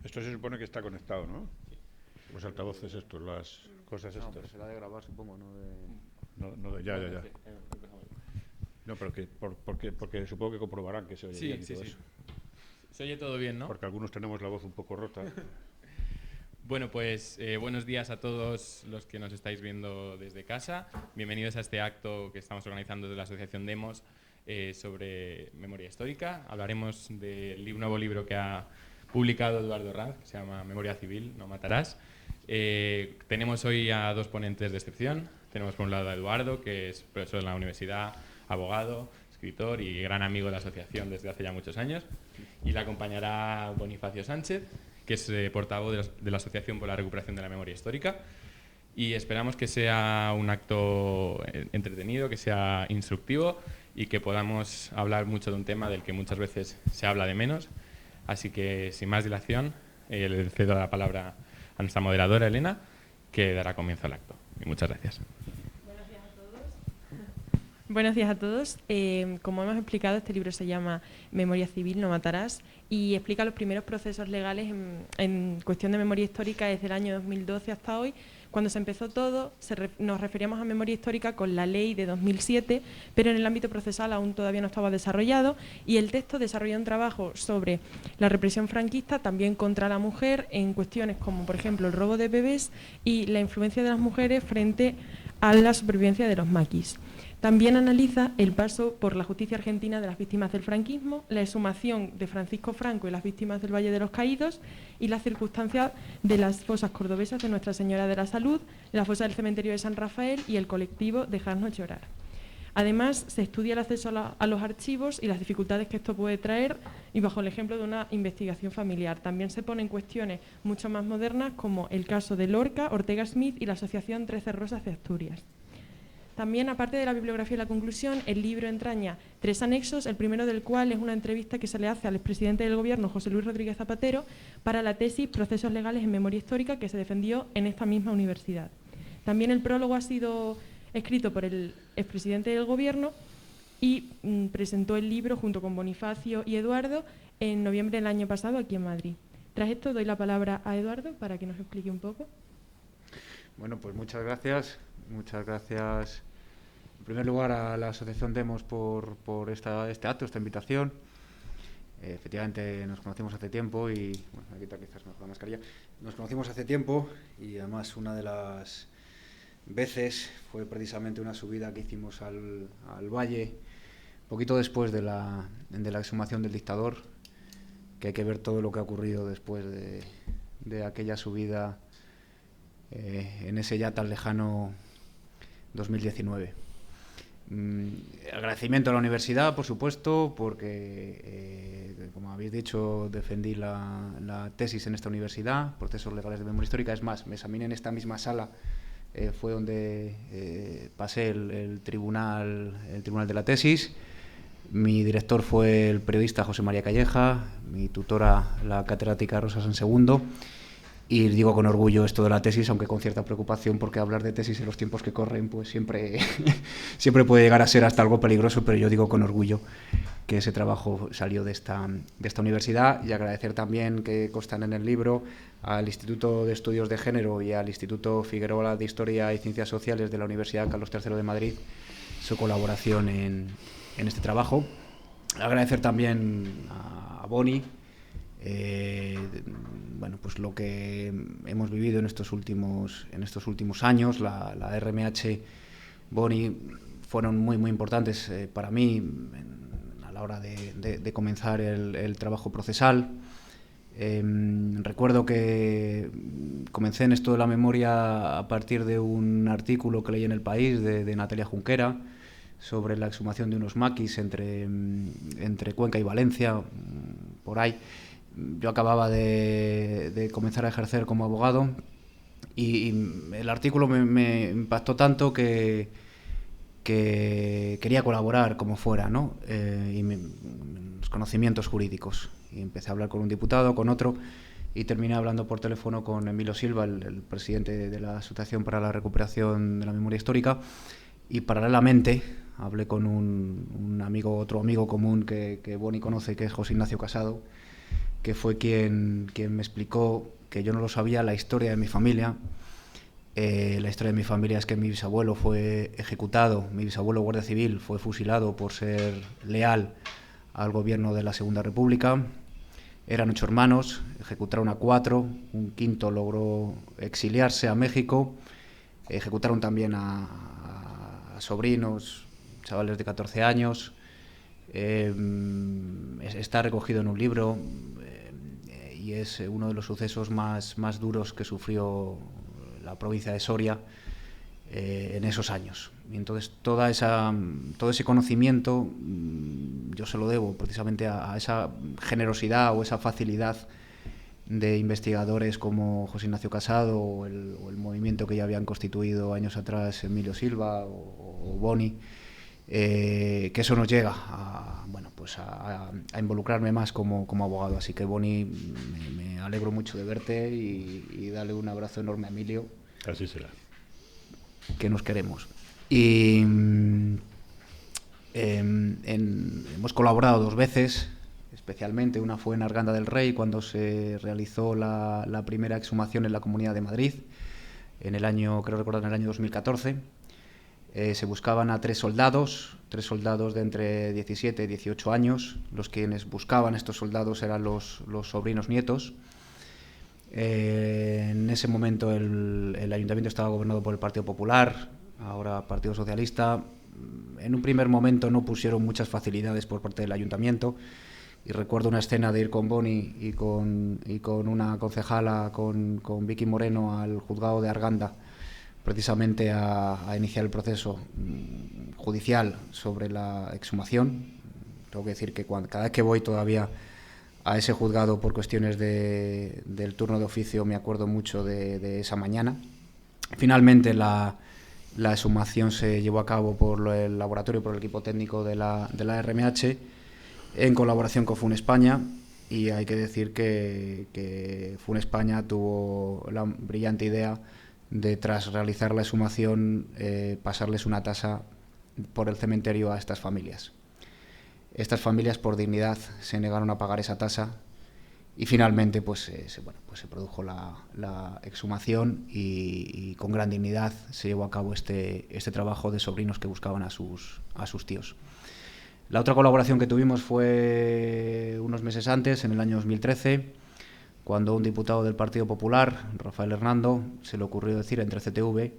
Esto se supone que está conectado, ¿no? Los altavoces estos, las cosas No, estas. pero será de grabar, supongo, ¿no? Ya. No, pero porque supongo que comprobarán que se oye bien y todo eso. Se oye todo bien, ¿no? Porque algunos tenemos la voz un poco rota. Bueno, pues buenos días a todos los que nos estáis viendo desde casa. Bienvenidos a este acto que estamos organizando desde la Asociación Demos sobre memoria histórica. Hablaremos del nuevo libro que ha publicado Eduardo Ranz, que se llama Memoria Civil, no matarás. Tenemos hoy a dos ponentes de excepción. Tenemos por un lado a Eduardo, que es profesor en la universidad, abogado, escritor y gran amigo de la asociación desde hace ya muchos años. Y le acompañará Bonifacio Sánchez, que es portavoz de la Asociación por la Recuperación de la Memoria Histórica. Y esperamos que sea un acto entretenido, que sea instructivo y que podamos hablar mucho de un tema del que muchas veces se habla de menos. Así que, sin más dilación, le cedo la palabra a nuestra moderadora, Elena, que dará comienzo al acto. Y muchas gracias. Buenos días a todos. Como hemos explicado, este libro se llama Memoria Civil, no matarás, y explica los primeros procesos legales en cuestión de memoria histórica desde el año 2012 hasta hoy. Cuando se empezó todo, nos referíamos a memoria histórica con la ley de 2007, pero en el ámbito procesal aún todavía no estaba desarrollado, y el texto desarrolla un trabajo sobre la represión franquista, también contra la mujer, en cuestiones como, por ejemplo, el robo de bebés y la influencia de las mujeres frente a la supervivencia de los maquis. También analiza el paso por la justicia argentina de las víctimas del franquismo, la exhumación de Francisco Franco y las víctimas del Valle de los Caídos y las circunstancias de las fosas cordobesas de Nuestra Señora de la Salud, la fosa del cementerio de San Rafael y el colectivo Dejarnos Llorar. Además, se estudia el acceso a los archivos y las dificultades que esto puede traer, y bajo el ejemplo de una investigación familiar. También se ponen cuestiones mucho más modernas como el caso de Lorca, Ortega Smith y la Asociación 13 Rosas de Asturias. También, aparte de la bibliografía y la conclusión, el libro entraña 3 anexos, el primero del cual es una entrevista que se le hace al expresidente del Gobierno, José Luis Rodríguez Zapatero, para la tesis Procesos legales en memoria histórica, que se defendió en esta misma universidad. También el prólogo ha sido escrito por el expresidente del Gobierno y presentó el libro junto con Bonifacio y Eduardo en noviembre del año pasado aquí en Madrid. Tras esto doy la palabra a Eduardo para que nos explique un poco. Bueno, pues muchas gracias. Muchas gracias, en primer lugar, a la Asociación Demos por este acto, esta invitación. Efectivamente, nos conocimos hace tiempo y... Bueno, me quita quizás mejor la mascarilla. Nos conocimos hace tiempo y, además, una de las veces fue precisamente una subida que hicimos al Valle, poquito después de la exhumación del dictador, que hay que ver todo lo que ha ocurrido después de aquella subida en ese ya tan lejano 2019. Agradecimiento a la universidad, por supuesto, porque, como habéis dicho, defendí la tesis en esta universidad, Procesos legales de memoria histórica. Es más, me examiné en esta misma sala, fue donde pasé el tribunal de la tesis. Mi director fue el periodista José María Calleja, mi tutora la catedrática Rosa Sansegundo. Y digo con orgullo esto de la tesis, aunque con cierta preocupación, porque hablar de tesis en los tiempos que corren pues siempre puede llegar a ser hasta algo peligroso, pero yo digo con orgullo que ese trabajo salió de esta universidad. Y agradecer también, que constan en el libro, al Instituto de Estudios de Género y al Instituto Figueroa de Historia y Ciencias Sociales de la Universidad Carlos III de Madrid su colaboración en este trabajo. Agradecer también a Boni, bueno, pues lo que hemos vivido en estos últimos años. La RMH, Boni, fueron muy importantes para mí a la hora de comenzar el trabajo procesal. Recuerdo que comencé en esto de la memoria a partir de un artículo que leí en El País de Natalia Junquera sobre la exhumación de unos maquis entre Cuenca y Valencia, por ahí. Yo acababa de comenzar a ejercer como abogado y el artículo me impactó tanto que quería colaborar como fuera, ¿no? Y los conocimientos jurídicos. Y empecé a hablar con un diputado, con otro, y terminé hablando por teléfono con Emilio Silva, el presidente de la Asociación para la Recuperación de la Memoria Histórica, y paralelamente hablé con otro amigo común que Boni conoce, que es José Ignacio Casado, que fue quien me explicó, que yo no lo sabía, la historia de mi familia. La historia de mi familia es que mi bisabuelo fue ejecutado, mi bisabuelo guardia civil fue fusilado por ser leal al gobierno de la Segunda República. Eran 8 hermanos, ejecutaron a 4, un quinto logró exiliarse a México, ejecutaron también a sobrinos, chavales de 14 años. Está recogido en un libro y es uno de los sucesos más duros que sufrió la provincia de Soria en esos años. Y entonces todo ese conocimiento yo se lo debo precisamente a esa generosidad o esa facilidad de investigadores como José Ignacio Casado o el movimiento que ya habían constituido años atrás Emilio Silva o Boni, que eso nos llega a involucrarme más como abogado. Así que, Boni, me alegro mucho de verte y darle un abrazo enorme a Emilio. Así será. Que nos queremos. Y hemos colaborado 2 veces, especialmente. Una fue en Arganda del Rey, cuando se realizó la primera exhumación en la Comunidad de Madrid, en el año 2014. Se buscaban a 3 soldados de entre 17 y 18 años. Los quienes buscaban estos soldados eran los sobrinos nietos. En ese momento el ayuntamiento estaba gobernado por el Partido Popular, ahora Partido Socialista. En un primer momento no pusieron muchas facilidades por parte del ayuntamiento, y recuerdo una escena de ir con Boni y con una concejala, con Vicky Moreno, al juzgado de Arganda, precisamente a iniciar el proceso judicial sobre la exhumación. Tengo que decir que cada vez que voy todavía a ese juzgado por cuestiones del turno de oficio me acuerdo mucho de esa mañana. Finalmente la exhumación se llevó a cabo por el laboratorio, por el equipo técnico de la RMH, en colaboración con FUN España, y hay que decir que FUN España tuvo la brillante idea de, tras realizar la exhumación, pasarles una tasa por el cementerio a estas familias. Estas familias, por dignidad, se negaron a pagar esa tasa, y finalmente se produjo la exhumación y con gran dignidad se llevó a cabo este trabajo de sobrinos que buscaban a sus tíos. La otra colaboración que tuvimos fue unos meses antes, en el año 2013, cuando un diputado del Partido Popular, Rafael Hernando, se le ocurrió decir entre CTV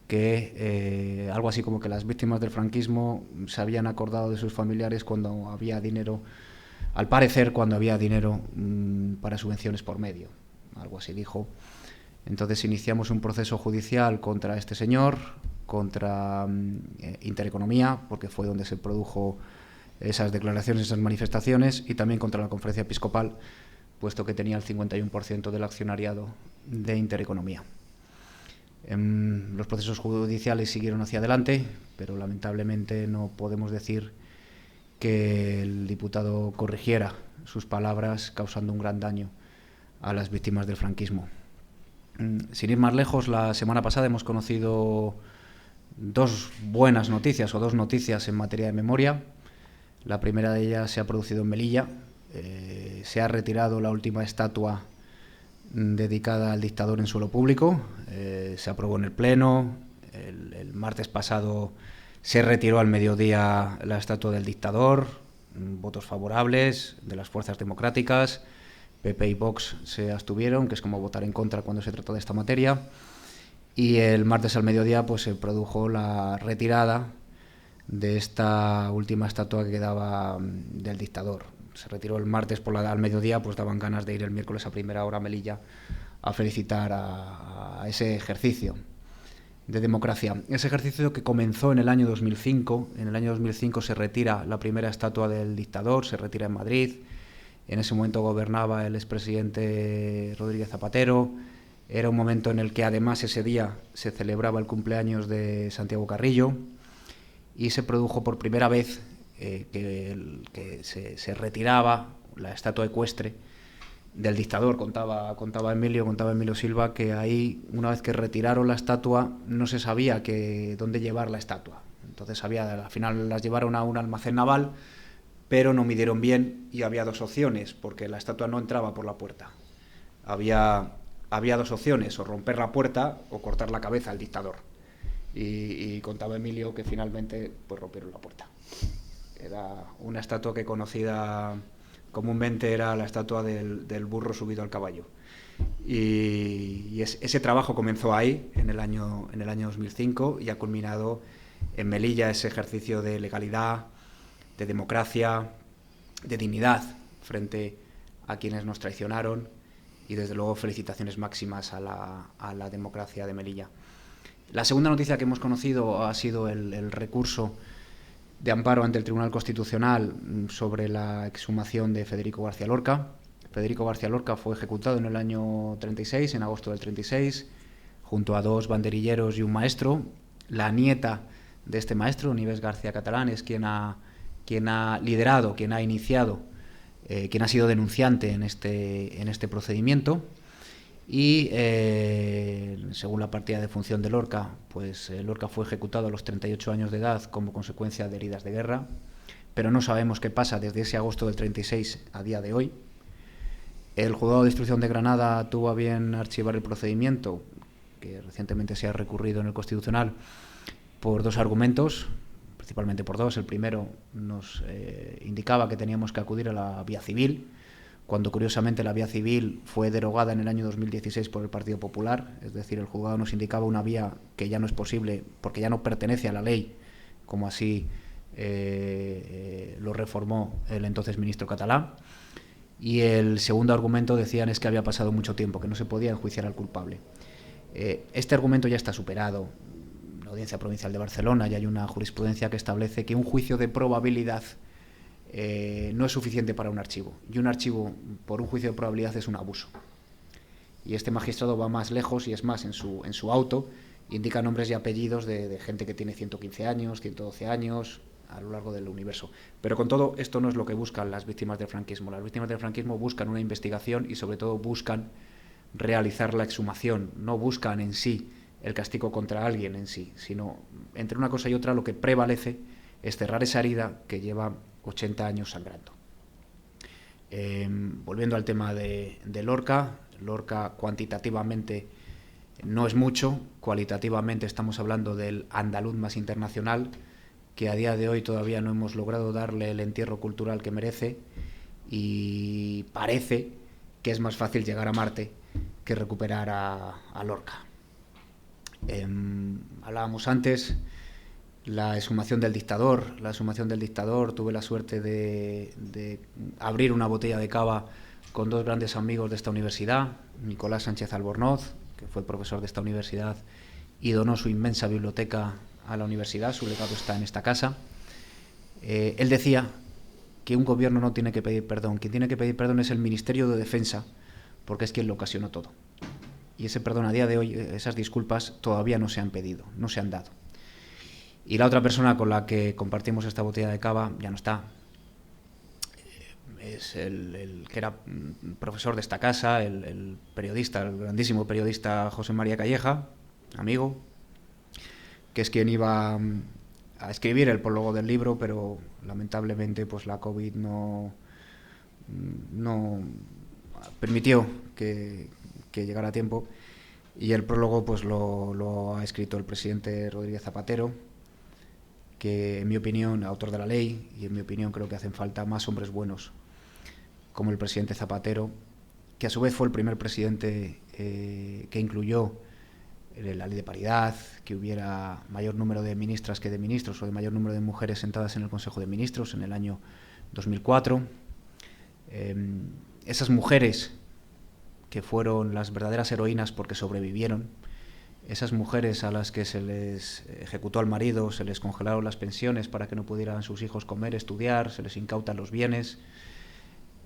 que algo así como que las víctimas del franquismo se habían acordado de sus familiares cuando había dinero, al parecer cuando había dinero para subvenciones por medio, algo así dijo. Entonces iniciamos un proceso judicial contra este señor, contra Intereconomía, porque fue donde se produjo esas declaraciones, esas manifestaciones, y también contra la Conferencia Episcopal, puesto que tenía el 51% del accionariado de Intereconomía. Los procesos judiciales siguieron hacia adelante, pero lamentablemente no podemos decir que el diputado corrigiera sus palabras, causando un gran daño a las víctimas del franquismo. Sin ir más lejos, la semana pasada hemos conocido 2 buenas noticias, o 2 noticias en materia de memoria. La primera de ellas se ha producido en Melilla. Se ha retirado la última estatua dedicada al dictador en suelo público. Se aprobó en el Pleno. El martes pasado se retiró al mediodía la estatua del dictador. Votos favorables de las fuerzas democráticas. PP y Vox se abstuvieron, que es como votar en contra cuando se trata de esta materia. Y el martes al mediodía se produjo la retirada de esta última estatua que quedaba del dictador. Se retiró el martes al mediodía, daban ganas de ir el miércoles a primera hora a Melilla a felicitar a ese ejercicio de democracia. Ese ejercicio que comenzó en el año 2005. En el año 2005 se retira la primera estatua del dictador, se retira en Madrid. En ese momento gobernaba el expresidente Rodríguez Zapatero. Era un momento en el que además ese día se celebraba el cumpleaños de Santiago Carrillo, y se produjo por primera vez que se retiraba la estatua ecuestre del dictador. Contaba Emilio Silva que ahí, una vez que retiraron la estatua, no se sabía dónde llevar la estatua. Entonces al final las llevaron a un almacén naval, pero no midieron bien y había dos opciones, porque la estatua no entraba por la puerta. Había dos opciones, o romper la puerta o cortar la cabeza al dictador. Y contaba Emilio que finalmente pues rompieron la puerta. Era una estatua que conocida comúnmente era la estatua del burro subido al caballo. Y ese trabajo comenzó ahí, en el año 2005, y ha culminado en Melilla ese ejercicio de legalidad, de democracia, de dignidad frente a quienes nos traicionaron, y desde luego felicitaciones máximas a la democracia de Melilla. La segunda noticia que hemos conocido ha sido el recurso de amparo ante el Tribunal Constitucional sobre la exhumación de Federico García Lorca. Federico García Lorca fue ejecutado en el año 36, en agosto del 36, junto a dos banderilleros y un maestro. La nieta de este maestro, Nieves García Catalán, es quien ha liderado, quien ha iniciado, quien ha sido denunciante en este procedimiento. Y según la partida de función de Lorca, pues Lorca fue ejecutado a los 38 años de edad como consecuencia de heridas de guerra, pero no sabemos qué pasa desde ese agosto del 36 a día de hoy. El Juzgado de Instrucción de Granada tuvo a bien archivar el procedimiento, que recientemente se ha recurrido en el Constitucional, por dos argumentos, principalmente por dos. El primero nos indicaba que teníamos que acudir a la vía civil, cuando curiosamente la vía civil fue derogada en el año 2016 por el Partido Popular, es decir, el juzgado nos indicaba una vía que ya no es posible porque ya no pertenece a la ley, como así lo reformó el entonces ministro Catalá. Y el segundo argumento decían es que había pasado mucho tiempo, que no se podía enjuiciar al culpable. Este argumento ya está superado. En la Audiencia Provincial de Barcelona ya hay una jurisprudencia que establece que un juicio de probabilidad no es suficiente para un archivo, y un archivo por un juicio de probabilidad es un abuso. Y este magistrado va más lejos, y es más, en su auto indica nombres y apellidos de gente que tiene 115 años, 112 años, a lo largo del universo. Pero con todo, esto no es lo que buscan las víctimas del franquismo. Las víctimas del franquismo buscan una investigación y sobre todo buscan realizar la exhumación, no buscan en sí el castigo contra alguien en sí, sino entre una cosa y otra lo que prevalece es cerrar esa herida que lleva 80 años sangrando. Volviendo al tema de Lorca, Lorca cuantitativamente no es mucho, cualitativamente estamos hablando del andaluz más internacional, que a día de hoy todavía no hemos logrado darle el entierro cultural que merece, y parece que es más fácil llegar a Marte que recuperar a Lorca. Hablábamos antes la exhumación del dictador. La exhumación del dictador, tuve la suerte de abrir una botella de cava con dos grandes amigos de esta universidad, Nicolás Sánchez Albornoz, que fue profesor de esta universidad y donó su inmensa biblioteca a la universidad, su legado está en esta casa. Él decía que un gobierno no tiene que pedir perdón, quien tiene que pedir perdón es el Ministerio de Defensa, porque es quien lo ocasionó todo. Y ese perdón a día de hoy, esas disculpas todavía no se han pedido, no se han dado. Y la otra persona con la que compartimos esta botella de cava ya no está. Es el que era profesor de esta casa, el periodista, el grandísimo periodista José María Calleja, amigo, que es quien iba a escribir el prólogo del libro, pero lamentablemente pues la COVID no permitió que llegara a tiempo, y el prólogo pues lo ha escrito el presidente Rodríguez Zapatero, que en mi opinión, autor de la ley, y en mi opinión creo que hacen falta más hombres buenos como el presidente Zapatero, que a su vez fue el primer presidente que incluyó la ley de paridad, que hubiera mayor número de ministras que de ministros, o de mayor número de mujeres sentadas en el Consejo de Ministros en el año 2004. Esas mujeres que fueron las verdaderas heroínas porque sobrevivieron, esas mujeres a las que se les ejecutó al marido, se les congelaron las pensiones para que no pudieran sus hijos comer, estudiar, se les incautan los bienes,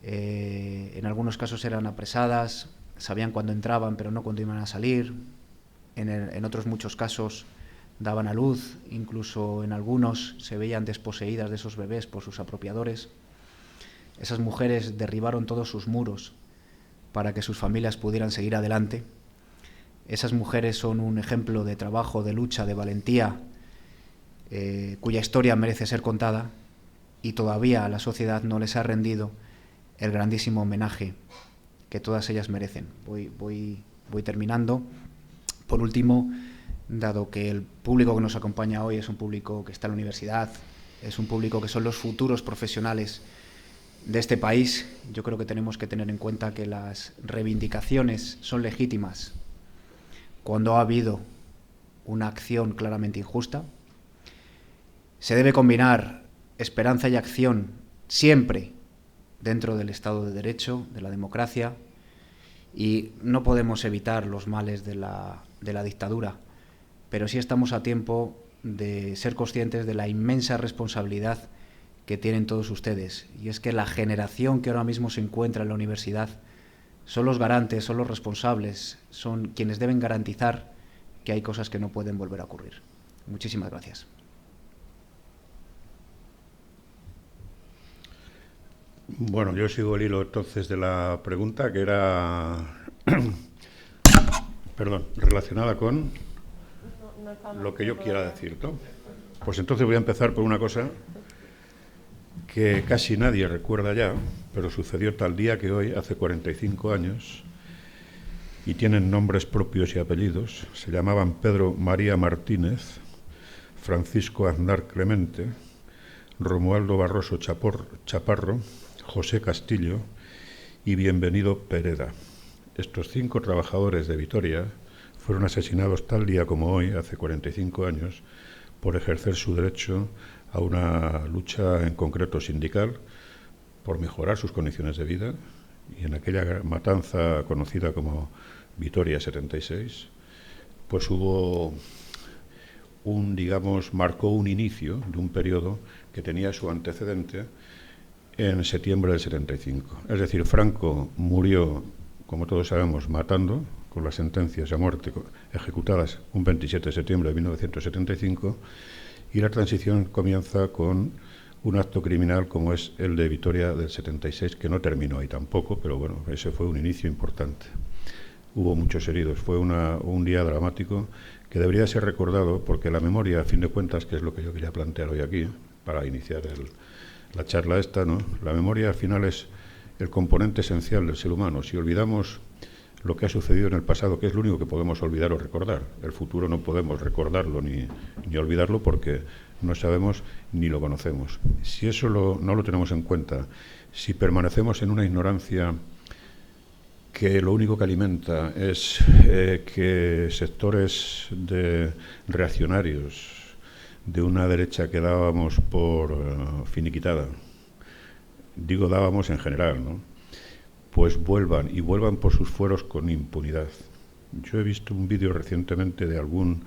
en algunos casos eran apresadas, sabían cuándo entraban pero no cuándo iban a salir, en otros muchos casos daban a luz, incluso en algunos se veían desposeídas de esos bebés por sus apropiadores. Esas mujeres derribaron todos sus muros para que sus familias pudieran seguir adelante. Esas mujeres son un ejemplo de trabajo, de lucha, de valentía, cuya historia merece ser contada, y todavía la sociedad no les ha rendido el grandísimo homenaje que todas ellas merecen. Voy terminando. Por último, dado que el público que nos acompaña hoy es un público que está en la universidad, es un público que son los futuros profesionales de este país, yo creo que tenemos que tener en cuenta que las reivindicaciones son legítimas cuando ha habido una acción claramente injusta. Se debe combinar esperanza y acción siempre dentro del Estado de Derecho, de la democracia, y no podemos evitar los males de la dictadura, pero sí estamos a tiempo de ser conscientes de la inmensa responsabilidad que tienen todos ustedes, y es que la generación que ahora mismo se encuentra en la universidad son los garantes, son los responsables, son quienes deben garantizar que hay cosas que no pueden volver a ocurrir. Muchísimas gracias. Bueno, yo sigo el hilo entonces de la pregunta, que era perdón, relacionada con lo que yo quiera decir, ¿no? Pues entonces voy a empezar por una cosa que casi nadie recuerda ya, pero sucedió tal día que hoy, hace 45 años, y tienen nombres propios y apellidos. Se llamaban Pedro María Martínez, Francisco Aznar Clemente, Romualdo Barroso Chaparro, José Castillo y Bienvenido Pereda. Estos 5 trabajadores de Vitoria fueron asesinados tal día como hoy, hace 45 años, por ejercer su derecho a una lucha en concreto sindical, por mejorar sus condiciones de vida, y en aquella matanza conocida como Vitoria 76, pues hubo marcó un inicio de un periodo que tenía su antecedente en septiembre del 75. Es decir, Franco murió, como todos sabemos, matando, con las sentencias a muerte ejecutadas un 27 de septiembre de 1975, y la transición comienza con un acto criminal como es el de Vitoria del 76, que no terminó ahí tampoco, pero bueno, ese fue un inicio importante. Hubo muchos heridos, fue un día dramático que debería ser recordado, porque la memoria, a fin de cuentas, que es lo que yo quería plantear hoy aquí, para iniciar la charla esta, ¿no? La memoria al final es el componente esencial del ser humano. Si olvidamos lo que ha sucedido en el pasado, que es lo único que podemos olvidar o recordar, el futuro no podemos recordarlo ni olvidarlo, porque no sabemos ni lo conocemos. Si eso no lo tenemos en cuenta, si permanecemos en una ignorancia que lo único que alimenta es que sectores reaccionarios de una derecha que dábamos por finiquitada, digo dábamos en general, ¿no?, pues vuelvan por sus fueros con impunidad. Yo he visto un vídeo recientemente de algún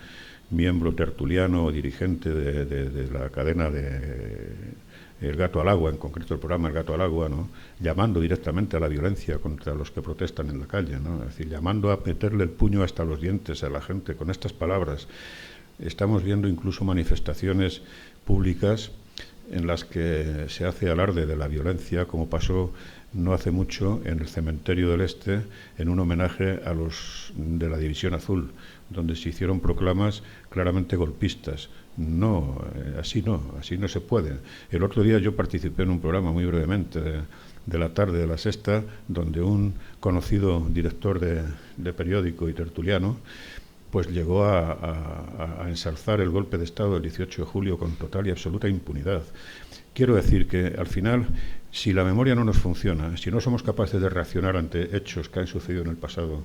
miembro tertuliano o dirigente de la cadena de El Gato al Agua, en concreto el programa El Gato al Agua, ¿no?, llamando directamente a la violencia contra los que protestan en la calle, ¿no?, es decir, llamando a meterle el puño hasta los dientes a la gente con estas palabras. Estamos viendo incluso manifestaciones públicas en las que se hace alarde de la violencia, como pasó no hace mucho en el Cementerio del Este, en un homenaje a los de la División Azul, donde se hicieron proclamas claramente golpistas. No, así no se puede. El otro día yo participé en un programa muy brevemente de la tarde de la Sexta, donde un conocido director de periódico y tertuliano pues llegó a ensalzar el golpe de Estado del 18 de julio con total y absoluta impunidad. Quiero decir que, al final, si la memoria no nos funciona, si no somos capaces de reaccionar ante hechos que han sucedido en el pasado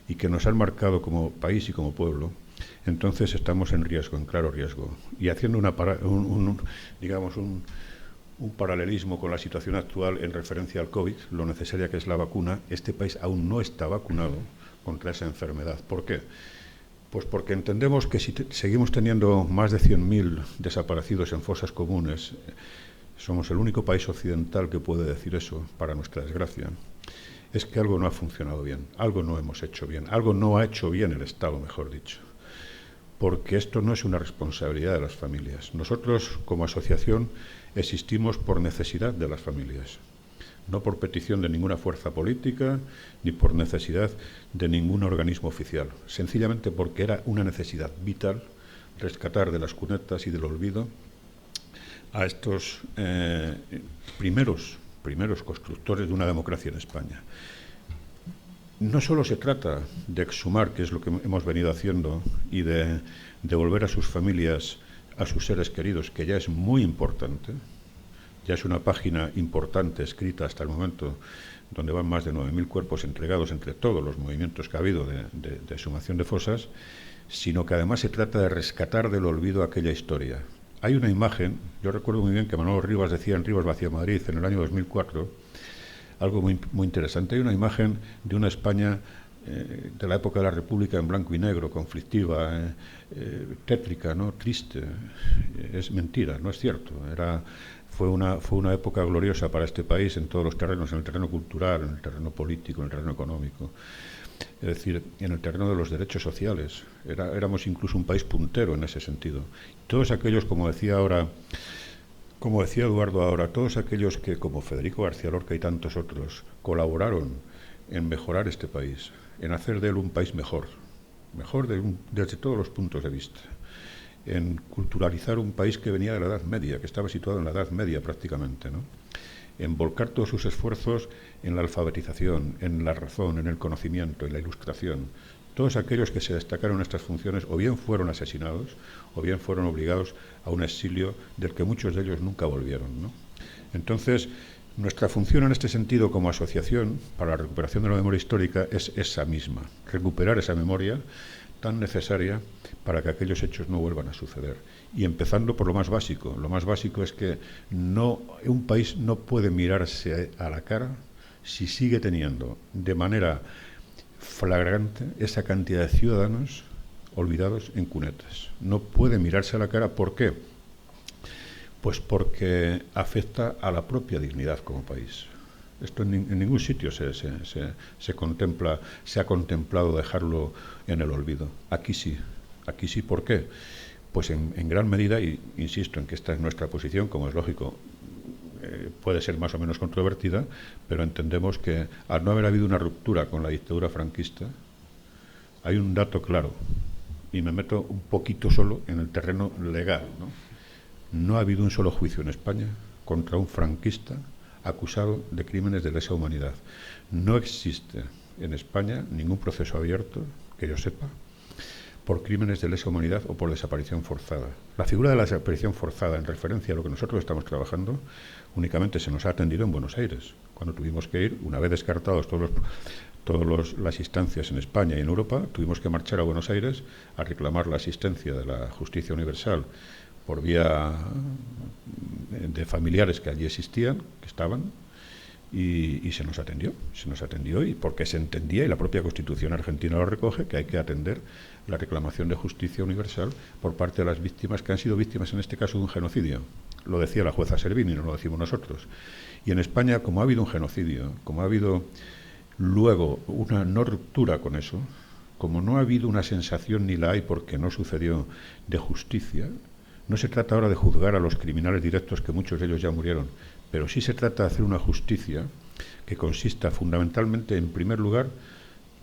y que nos han marcado como país y como pueblo, entonces estamos en riesgo, en claro riesgo. Y haciendo un paralelismo con la situación actual en referencia al COVID, lo necesaria que es la vacuna, este país aún no está vacunado contra esa enfermedad. ¿Por qué? Pues porque entendemos que si seguimos teniendo más de 100.000 desaparecidos en fosas comunes, somos el único país occidental que puede decir eso, para nuestra desgracia, es que algo no ha funcionado bien, algo no hemos hecho bien, algo no ha hecho bien el Estado, mejor dicho. Porque esto no es una responsabilidad de las familias. Nosotros, como asociación, existimos por necesidad de las familias, no por petición de ninguna fuerza política ni por necesidad de ningún organismo oficial, sencillamente porque era una necesidad vital rescatar de las cunetas y del olvido a estos primeros constructores de una democracia en España. No solo se trata de exhumar, que es lo que hemos venido haciendo, y de devolver a sus familias, a sus seres queridos, que ya es muy importante, ya es una página importante escrita hasta el momento, donde van más de 9.000 cuerpos entregados entre todos los movimientos que ha habido de exhumación de fosas, sino que además se trata de rescatar del olvido aquella historia. Hay una imagen, yo recuerdo muy bien que Manolo Rivas decía en Rivas Vacía Madrid en el año 2004, algo muy interesante. Hay una imagen de una España de la época de la República en blanco y negro, conflictiva, tétrica, ¿no? Triste. Es mentira, no es cierto. Fue una época gloriosa para este país en todos los terrenos, en el terreno cultural, en el terreno político, en el terreno económico. Es decir, en el terreno de los derechos sociales. Éramos incluso un país puntero en ese sentido. Todos aquellos, como decía Eduardo ahora, todos aquellos que, como Federico García Lorca y tantos otros, colaboraron en mejorar este país, en hacer de él un país mejor desde todos los puntos de vista, en culturalizar un país que venía de la Edad Media, que estaba situado en la Edad Media prácticamente, ¿no? En volcar todos sus esfuerzos en la alfabetización, en la razón, en el conocimiento, en la ilustración. Todos aquellos que se destacaron en estas funciones o bien fueron asesinados o bien fueron obligados a un exilio del que muchos de ellos nunca volvieron, ¿no? Entonces, nuestra función en este sentido como asociación para la recuperación de la memoria histórica es esa misma, recuperar esa memoria tan necesaria para que aquellos hechos no vuelvan a suceder. Y empezando por lo más básico. Lo más básico es que un país no puede mirarse a la cara si sigue teniendo de manera flagrante esa cantidad de ciudadanos olvidados en cunetas. No puede mirarse a la cara. ¿Por qué? Pues porque afecta a la propia dignidad como país. Esto en ningún sitio se contempla, se ha contemplado dejarlo en el olvido. Aquí sí. ¿Por qué? Pues en gran medida, y insisto en que esta es nuestra posición, como es lógico, puede ser más o menos controvertida, pero entendemos que al no haber habido una ruptura con la dictadura franquista, hay un dato claro, y me meto un poquito solo en el terreno legal, ¿no? No ha habido un solo juicio en España contra un franquista acusado de crímenes de lesa humanidad. No existe en España ningún proceso abierto, que yo sepa, por crímenes de lesa humanidad o por desaparición forzada. La figura de la desaparición forzada, en referencia a lo que nosotros estamos trabajando, únicamente se nos ha atendido en Buenos Aires, cuando tuvimos que ir, una vez descartados todas las instancias en España y en Europa, tuvimos que marchar a Buenos Aires a reclamar la asistencia de la justicia universal por vía de familiares que allí existían, que estaban, y se nos atendió, y porque se entendía, y la propia Constitución argentina lo recoge, que hay que atender la reclamación de justicia universal por parte de las víctimas, que han sido víctimas en este caso de un genocidio. Lo decía la jueza Servini, no lo decimos nosotros. Y en España, como ha habido un genocidio, como ha habido luego una no ruptura con eso, como no ha habido una sensación, ni la hay porque no sucedió, de justicia, no se trata ahora de juzgar a los criminales directos, que muchos de ellos ya murieron, pero sí se trata de hacer una justicia que consista fundamentalmente, en primer lugar,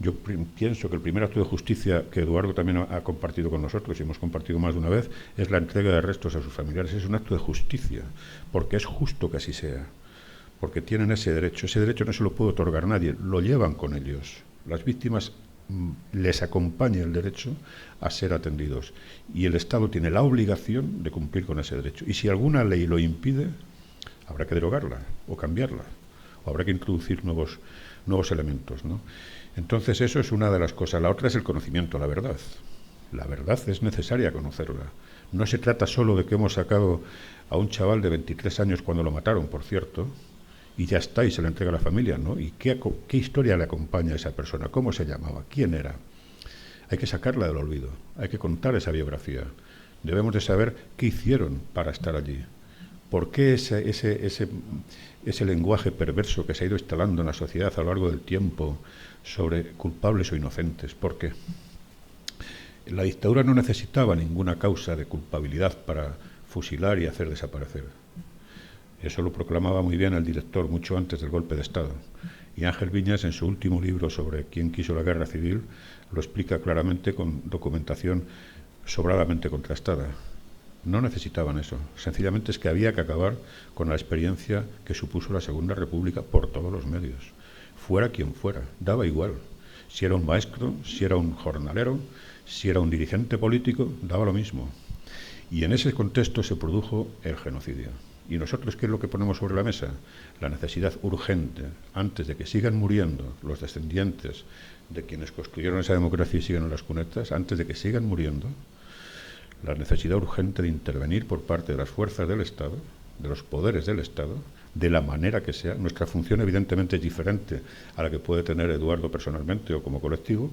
yo pienso que el primer acto de justicia que Eduardo también ha compartido con nosotros, y hemos compartido más de una vez, es la entrega de restos a sus familiares. Es un acto de justicia, porque es justo que así sea, porque tienen ese derecho no se lo puede otorgar nadie, lo llevan con ellos. Las víctimas les acompaña el derecho a ser atendidos, y el Estado tiene la obligación de cumplir con ese derecho, y si alguna ley lo impide, habrá que derogarla o cambiarla, o habrá que introducir nuevos elementos, ¿no? Entonces eso es una de las cosas. La otra es el conocimiento, la verdad. La verdad es necesaria conocerla. No se trata solo de que hemos sacado a un chaval de 23 años cuando lo mataron, por cierto, y ya está, y se le entrega a la familia, ¿no? ¿Y qué historia le acompaña a esa persona? ¿Cómo se llamaba? ¿Quién era? Hay que sacarla del olvido, hay que contar esa biografía. Debemos de saber qué hicieron para estar allí. ¿Por qué ese lenguaje perverso que se ha ido instalando en la sociedad a lo largo del tiempo sobre culpables o inocentes? ¿Por qué? La dictadura no necesitaba ninguna causa de culpabilidad para fusilar y hacer desaparecer. Eso lo proclamaba muy bien el director mucho antes del golpe de Estado. Y Ángel Viñas, en su último libro sobre quién quiso la guerra civil, lo explica claramente con documentación sobradamente contrastada. No necesitaban eso. Sencillamente es que había que acabar con la experiencia que supuso la Segunda República por todos los medios. Fuera quien fuera, daba igual. Si era un maestro, si era un jornalero, si era un dirigente político, daba lo mismo. Y en ese contexto se produjo el genocidio. ¿Y nosotros qué es lo que ponemos sobre la mesa? La necesidad urgente, antes de que sigan muriendo los descendientes de quienes construyeron esa democracia y siguen en las cunetas, antes de que sigan muriendo, la necesidad urgente de intervenir por parte de las fuerzas del Estado, de los poderes del Estado, de la manera que sea. Nuestra función evidentemente es diferente a la que puede tener Eduardo personalmente o como colectivo.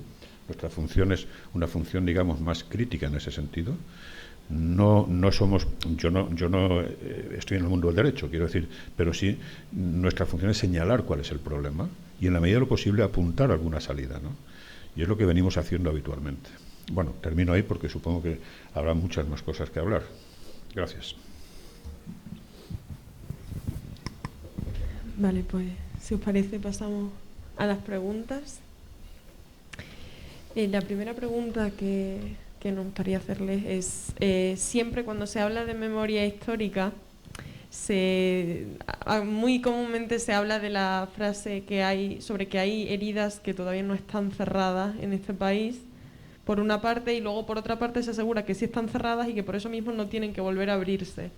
Nuestra función es una función, digamos, más crítica en ese sentido. No somos, yo no estoy en el mundo del derecho, quiero decir, pero sí nuestra función es señalar cuál es el problema y en la medida de lo posible apuntar a alguna salida, ¿no? Y es lo que venimos haciendo habitualmente. Bueno, termino ahí porque supongo que habrá muchas más cosas que hablar. Gracias. Vale, pues si os parece pasamos a las preguntas. La primera pregunta que nos gustaría hacerles es, siempre cuando se habla de memoria histórica, muy comúnmente se habla de la frase que hay sobre que hay heridas que todavía no están cerradas en este país, por una parte, y luego por otra parte se asegura que sí están cerradas y que por eso mismo no tienen que volver a abrirse.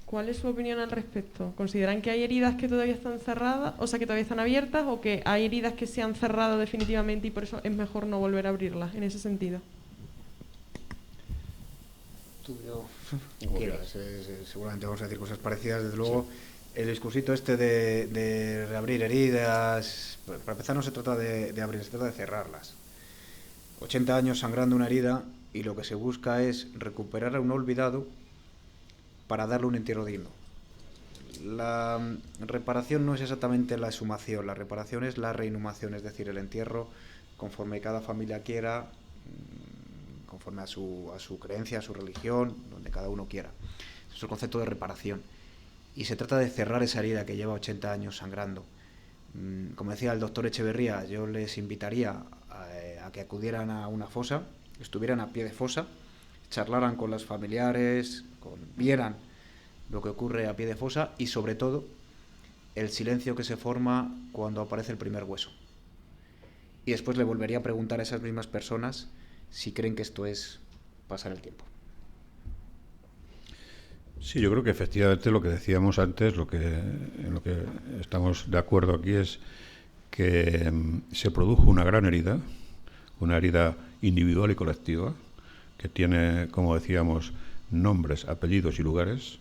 ¿Cuál es su opinión al respecto? ¿Consideran que hay heridas que todavía están cerradas, o sea, que todavía están abiertas, o que hay heridas que se han cerrado definitivamente y por eso es mejor no volver a abrirlas, en ese sentido? Seguramente vamos a decir cosas parecidas. Desde luego, sí. El discursito este de reabrir heridas, para empezar no se trata de abrir, se trata de cerrarlas. 80 años sangrando una herida y lo que se busca es recuperar a un olvidado para darle un entierro digno. La reparación no es exactamente la exhumación, la reparación es la reinhumación, es decir, el entierro conforme cada familia quiera, conforme a su creencia, a su religión, donde cada uno quiera. Ese es el concepto de reparación. Y se trata de cerrar esa herida que lleva 80 años sangrando. Como decía el doctor Echeverría, yo les invitaría a que acudieran a una fosa, estuvieran a pie de fosa, charlaran con los familiares, vieran lo que ocurre a pie de fosa y sobre todo el silencio que se forma cuando aparece el primer hueso. Y después le volvería a preguntar a esas mismas personas si creen que esto es pasar el tiempo. Sí, yo creo que efectivamente lo que decíamos antes, en lo que estamos de acuerdo aquí es que se produjo una gran herida, una herida individual y colectiva, que tiene, como decíamos, nombres, apellidos y lugares.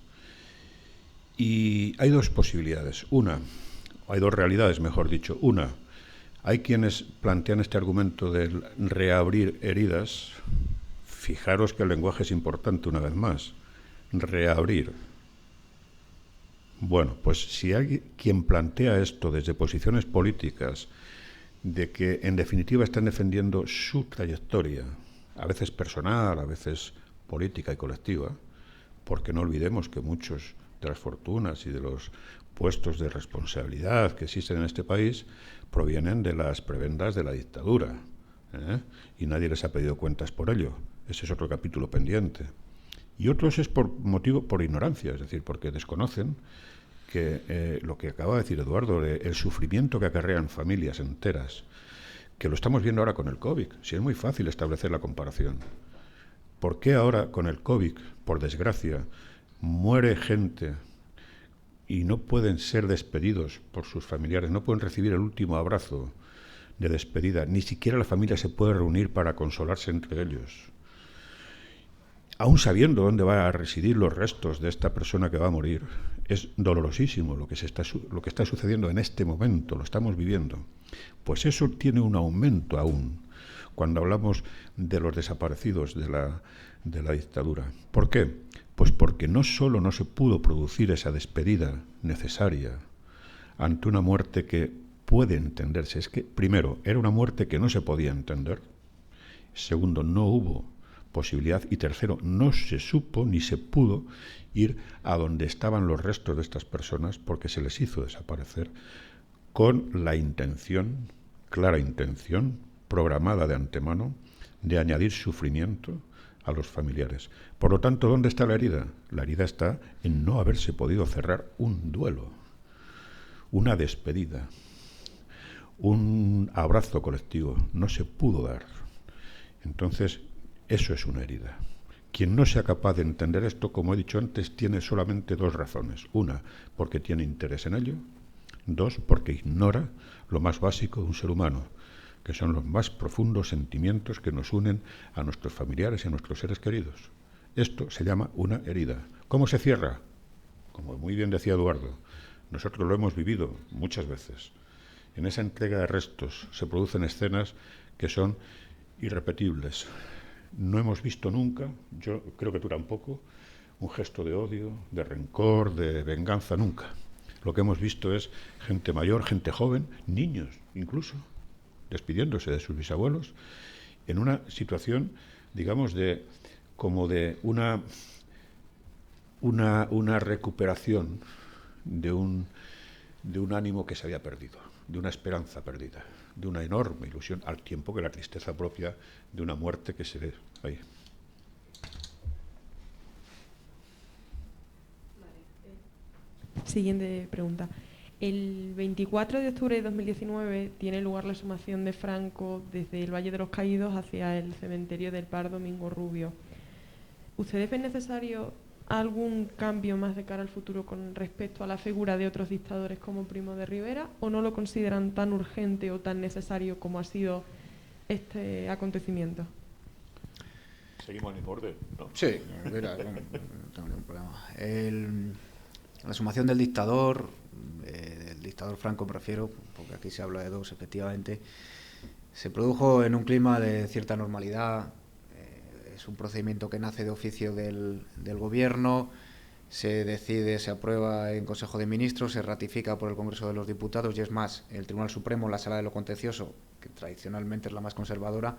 Y hay dos posibilidades. Hay dos realidades, mejor dicho. Una, hay quienes plantean este argumento del reabrir heridas. Fijaros que el lenguaje es importante una vez más. Reabrir. Bueno, pues si hay quien plantea esto desde posiciones políticas, de que en definitiva están defendiendo su trayectoria, a veces personal, a veces política y colectiva, porque no olvidemos que muchos de las fortunas y de los puestos de responsabilidad que existen en este país provienen de las prebendas de la dictadura, y nadie les ha pedido cuentas por ello. Ese es otro capítulo pendiente. Y otros es por ignorancia, es decir, porque desconocen que lo que acaba de decir Eduardo, el sufrimiento que acarrean familias enteras, que lo estamos viendo ahora con el COVID. Si es muy fácil establecer la comparación. ¿Por qué ahora con el COVID, por desgracia, muere gente y no pueden ser despedidos por sus familiares, no pueden recibir el último abrazo de despedida, ni siquiera la familia se puede reunir para consolarse entre ellos? Aún sabiendo dónde van a residir los restos de esta persona que va a morir, es dolorosísimo lo que está sucediendo en este momento, lo estamos viviendo. Pues eso tiene un aumento aún cuando hablamos de los desaparecidos de la dictadura. ¿Por qué? Pues porque no solo no se pudo producir esa despedida necesaria ante una muerte que puede entenderse. Es que, primero, era una muerte que no se podía entender. Segundo, no hubo posibilidad. Y tercero, no se supo ni se pudo ir a donde estaban los restos de estas personas porque se les hizo desaparecer con la intención, clara intención, programada de antemano, de añadir sufrimiento a los familiares. Por lo tanto, ¿dónde está la herida? La herida está en no haberse podido cerrar un duelo, una despedida, un abrazo colectivo. No se pudo dar. Entonces, eso es una herida. Quien no sea capaz de entender esto, como he dicho antes, tiene solamente dos razones. Una, porque tiene interés en ello. Dos, porque ignora lo más básico de un ser humano, que son los más profundos sentimientos que nos unen a nuestros familiares y a nuestros seres queridos. Esto se llama una herida. ¿Cómo se cierra? Como muy bien decía Eduardo, nosotros lo hemos vivido muchas veces. En esa entrega de restos se producen escenas que son irrepetibles. No hemos visto nunca, yo creo que tú tampoco, un gesto de odio, de rencor, de venganza, nunca. Lo que hemos visto es gente mayor, gente joven, niños incluso, despidiéndose de sus bisabuelos, en una situación, digamos, como de una recuperación de un ánimo que se había perdido, de una esperanza perdida, de una enorme ilusión, al tiempo que la tristeza propia de una muerte que se ve ahí. Siguiente pregunta. El 24 de octubre de 2019 tiene lugar la exhumación de Franco desde el Valle de los Caídos hacia el cementerio del Par Domingo Rubio. ¿Ustedes ven necesario algún cambio más de cara al futuro con respecto a la figura de otros dictadores como Primo de Rivera, o no lo consideran tan urgente o tan necesario como ha sido este acontecimiento? ¿Seguimos en el orden? ¿No? Sí, mira, no tengo ningún problema. La exhumación del dictador Franco me refiero, porque aquí se habla de dos, efectivamente, se produjo en un clima de cierta normalidad. Es un procedimiento que nace de oficio del gobierno, se decide, se aprueba en Consejo de Ministros, se ratifica por el Congreso de los Diputados, y es más, el Tribunal Supremo, la Sala de lo Contencioso, que tradicionalmente es la más conservadora,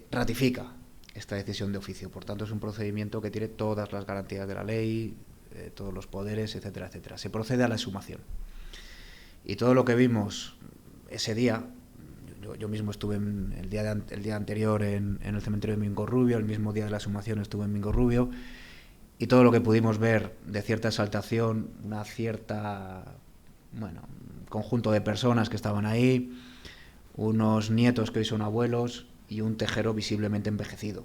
ratifica esta decisión de oficio. Por tanto, es un procedimiento que tiene todas las garantías de la ley, todos los poderes, etcétera, etcétera. Se procede a la exhumación. Y todo lo que vimos ese día, yo mismo estuve el día anterior en el cementerio de Mingo Rubio, el mismo día de la exhumación estuve en Mingo Rubio, y todo lo que pudimos ver de cierta exaltación, una cierta, conjunto de personas que estaban ahí, unos nietos que hoy son abuelos y un tejero visiblemente envejecido.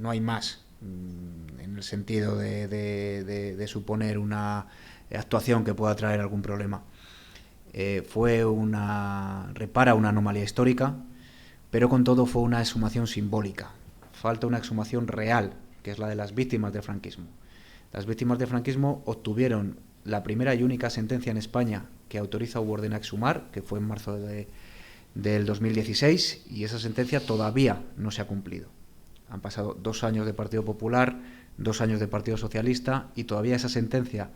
No hay más, en el sentido de suponer una actuación que pueda traer algún problema. Repara una anomalía histórica, pero con todo fue una exhumación simbólica. Falta una exhumación real, que es la de las víctimas del franquismo. Las víctimas del franquismo obtuvieron la primera y única sentencia en España que autoriza o ordena exhumar, que fue en marzo del 2016, y esa sentencia todavía no se ha cumplido. Han pasado 2 años de Partido Popular, 2 años de Partido Socialista, y todavía esa sentencia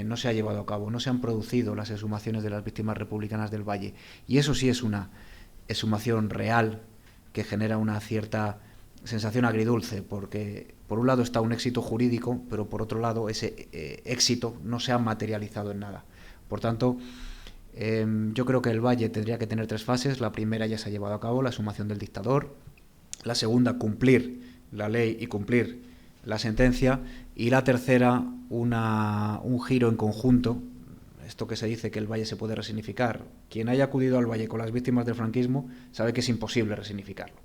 no se ha llevado a cabo, no se han producido las exhumaciones de las víctimas republicanas del Valle. Y eso sí es una exhumación real que genera una cierta sensación agridulce, porque por un lado está un éxito jurídico, pero por otro lado ese éxito no se ha materializado en nada. Por tanto, yo creo que el Valle tendría que tener 3 fases. La primera ya se ha llevado a cabo, la exhumación del dictador. La segunda, cumplir la ley y cumplir la sentencia. Y la tercera, un giro en conjunto. Esto que se dice que el Valle se puede resignificar. Quien haya acudido al Valle con las víctimas del franquismo sabe que es imposible resignificarlo.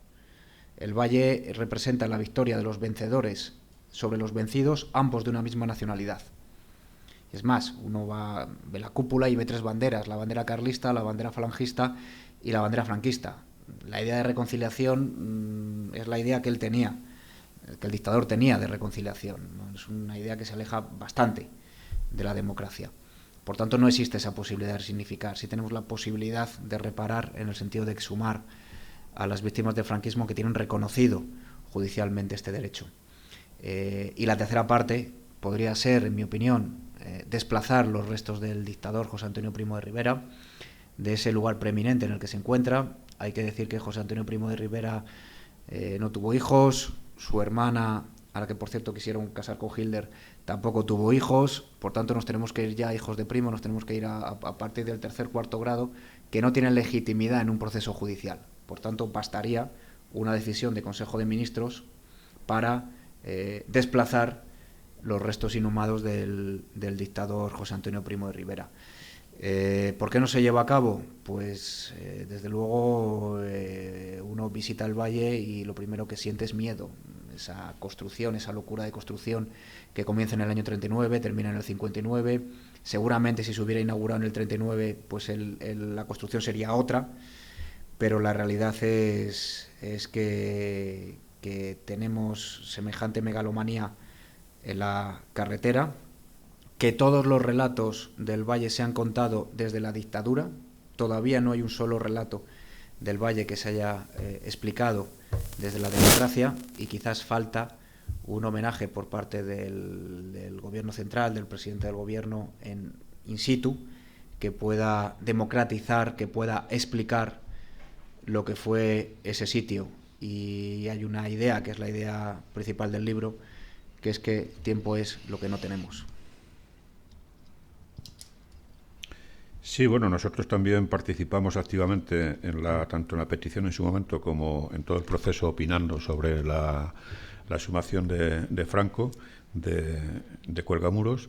El Valle representa la victoria de los vencedores sobre los vencidos, ambos de una misma nacionalidad. Es más, uno ve la cúpula y ve 3 banderas, la bandera carlista, la bandera falangista y la bandera franquista. La idea de reconciliación es la idea que él tenía, que el dictador tenía de reconciliación, ¿no? Es una idea que se aleja bastante de la democracia. Por tanto, no existe esa posibilidad de resignificar. Sí tenemos la posibilidad de reparar, en el sentido de exhumar a las víctimas del franquismo que tienen reconocido judicialmente este derecho. Y la tercera parte podría ser, en mi opinión, desplazar los restos del dictador José Antonio Primo de Rivera de ese lugar preeminente en el que se encuentra. Hay que decir que José Antonio Primo de Rivera no tuvo hijos, su hermana, a la que por cierto quisieron casar con Hitler, tampoco tuvo hijos. Por tanto, nos tenemos que ir ya, hijos de Primo, nos tenemos que ir a partir del 3er, 4º grado, que no tienen legitimidad en un proceso judicial. Por tanto, bastaría una decisión de Consejo de Ministros para desplazar los restos inhumados del dictador José Antonio Primo de Rivera. ¿Por qué no se lleva a cabo? Pues desde luego uno visita el valle y lo primero que siente es miedo. Esa construcción, esa locura de construcción que comienza en el año 39, termina en el 59. Seguramente si se hubiera inaugurado en el 39, pues la construcción sería otra, pero la realidad es que tenemos semejante megalomanía en la carretera, que todos los relatos del Valle se han contado desde la dictadura. Todavía no hay un solo relato del Valle que se haya explicado desde la democracia, y quizás falta un homenaje por parte del gobierno central, del presidente del gobierno in situ, que pueda democratizar, que pueda explicar lo que fue ese sitio. Y hay una idea, que es la idea principal del libro, que es que tiempo es lo que no tenemos. Sí, bueno, nosotros también participamos activamente tanto en la petición en su momento como en todo el proceso, opinando sobre la exhumación de Franco, de Cuelgamuros.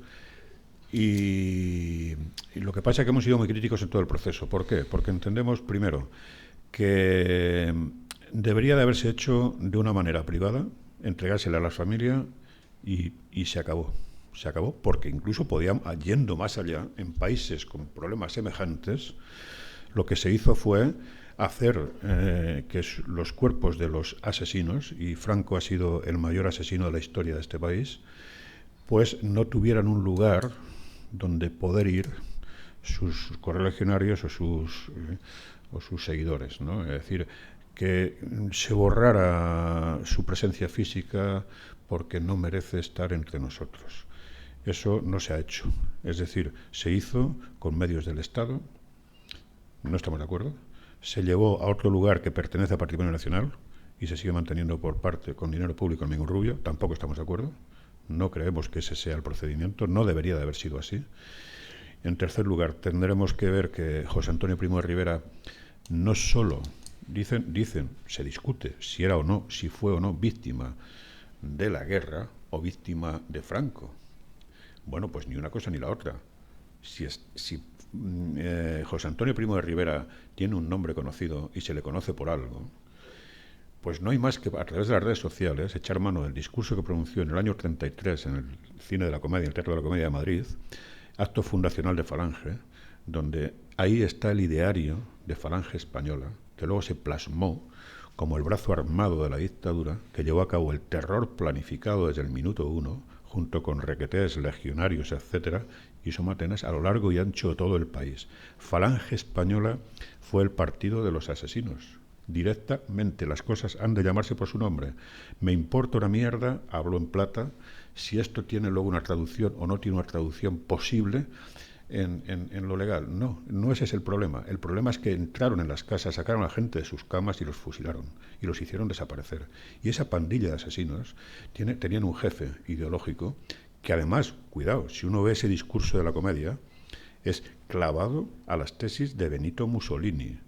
Y lo que pasa es que hemos sido muy críticos en todo el proceso. ¿Por qué? Porque entendemos, primero, que debería de haberse hecho de una manera privada, entregársela a las familias y se acabó. Se acabó porque incluso podían, yendo más allá, en países con problemas semejantes, lo que se hizo fue hacer que los cuerpos de los asesinos, y Franco ha sido el mayor asesino de la historia de este país, pues no tuvieran un lugar donde poder ir sus correligionarios o sus seguidores, ¿no? Es decir, que se borrara su presencia física porque no merece estar entre nosotros. Eso no se ha hecho. Es decir, se hizo con medios del Estado, no estamos de acuerdo. Se llevó a otro lugar que pertenece a Patrimonio Nacional y se sigue manteniendo por parte con dinero público en Mingún Rubio, tampoco estamos de acuerdo. No creemos que ese sea el procedimiento, no debería de haber sido así. En tercer lugar, tendremos que ver que José Antonio Primo de Rivera no solo, dicen, se discute si era o no, si fue o no víctima de la guerra o víctima de Franco. Bueno, pues ni una cosa ni la otra. Si José Antonio Primo de Rivera tiene un nombre conocido y se le conoce por algo, pues no hay más que a través de las redes sociales echar mano del discurso que pronunció en el año 33 en el Cine de la Comedia, en el Teatro de la Comedia de Madrid, acto fundacional de Falange, donde ahí está el ideario de Falange Española, que luego se plasmó como el brazo armado de la dictadura que llevó a cabo el terror planificado desde el minuto 1, junto con requetés, legionarios, etcétera, y somatenas a lo largo y ancho de todo el país. Falange Española fue el partido de los asesinos. Directamente, las cosas han de llamarse por su nombre. Me importa una mierda, hablo en plata, si esto tiene luego una traducción o no tiene una traducción posible en lo legal. No ese es el problema. El problema es que entraron en las casas, sacaron a la gente de sus camas y los fusilaron y los hicieron desaparecer. Y esa pandilla de asesinos tenían un jefe ideológico que además, cuidado, si uno ve ese discurso de la comedia, es clavado a las tesis de Benito Mussolini.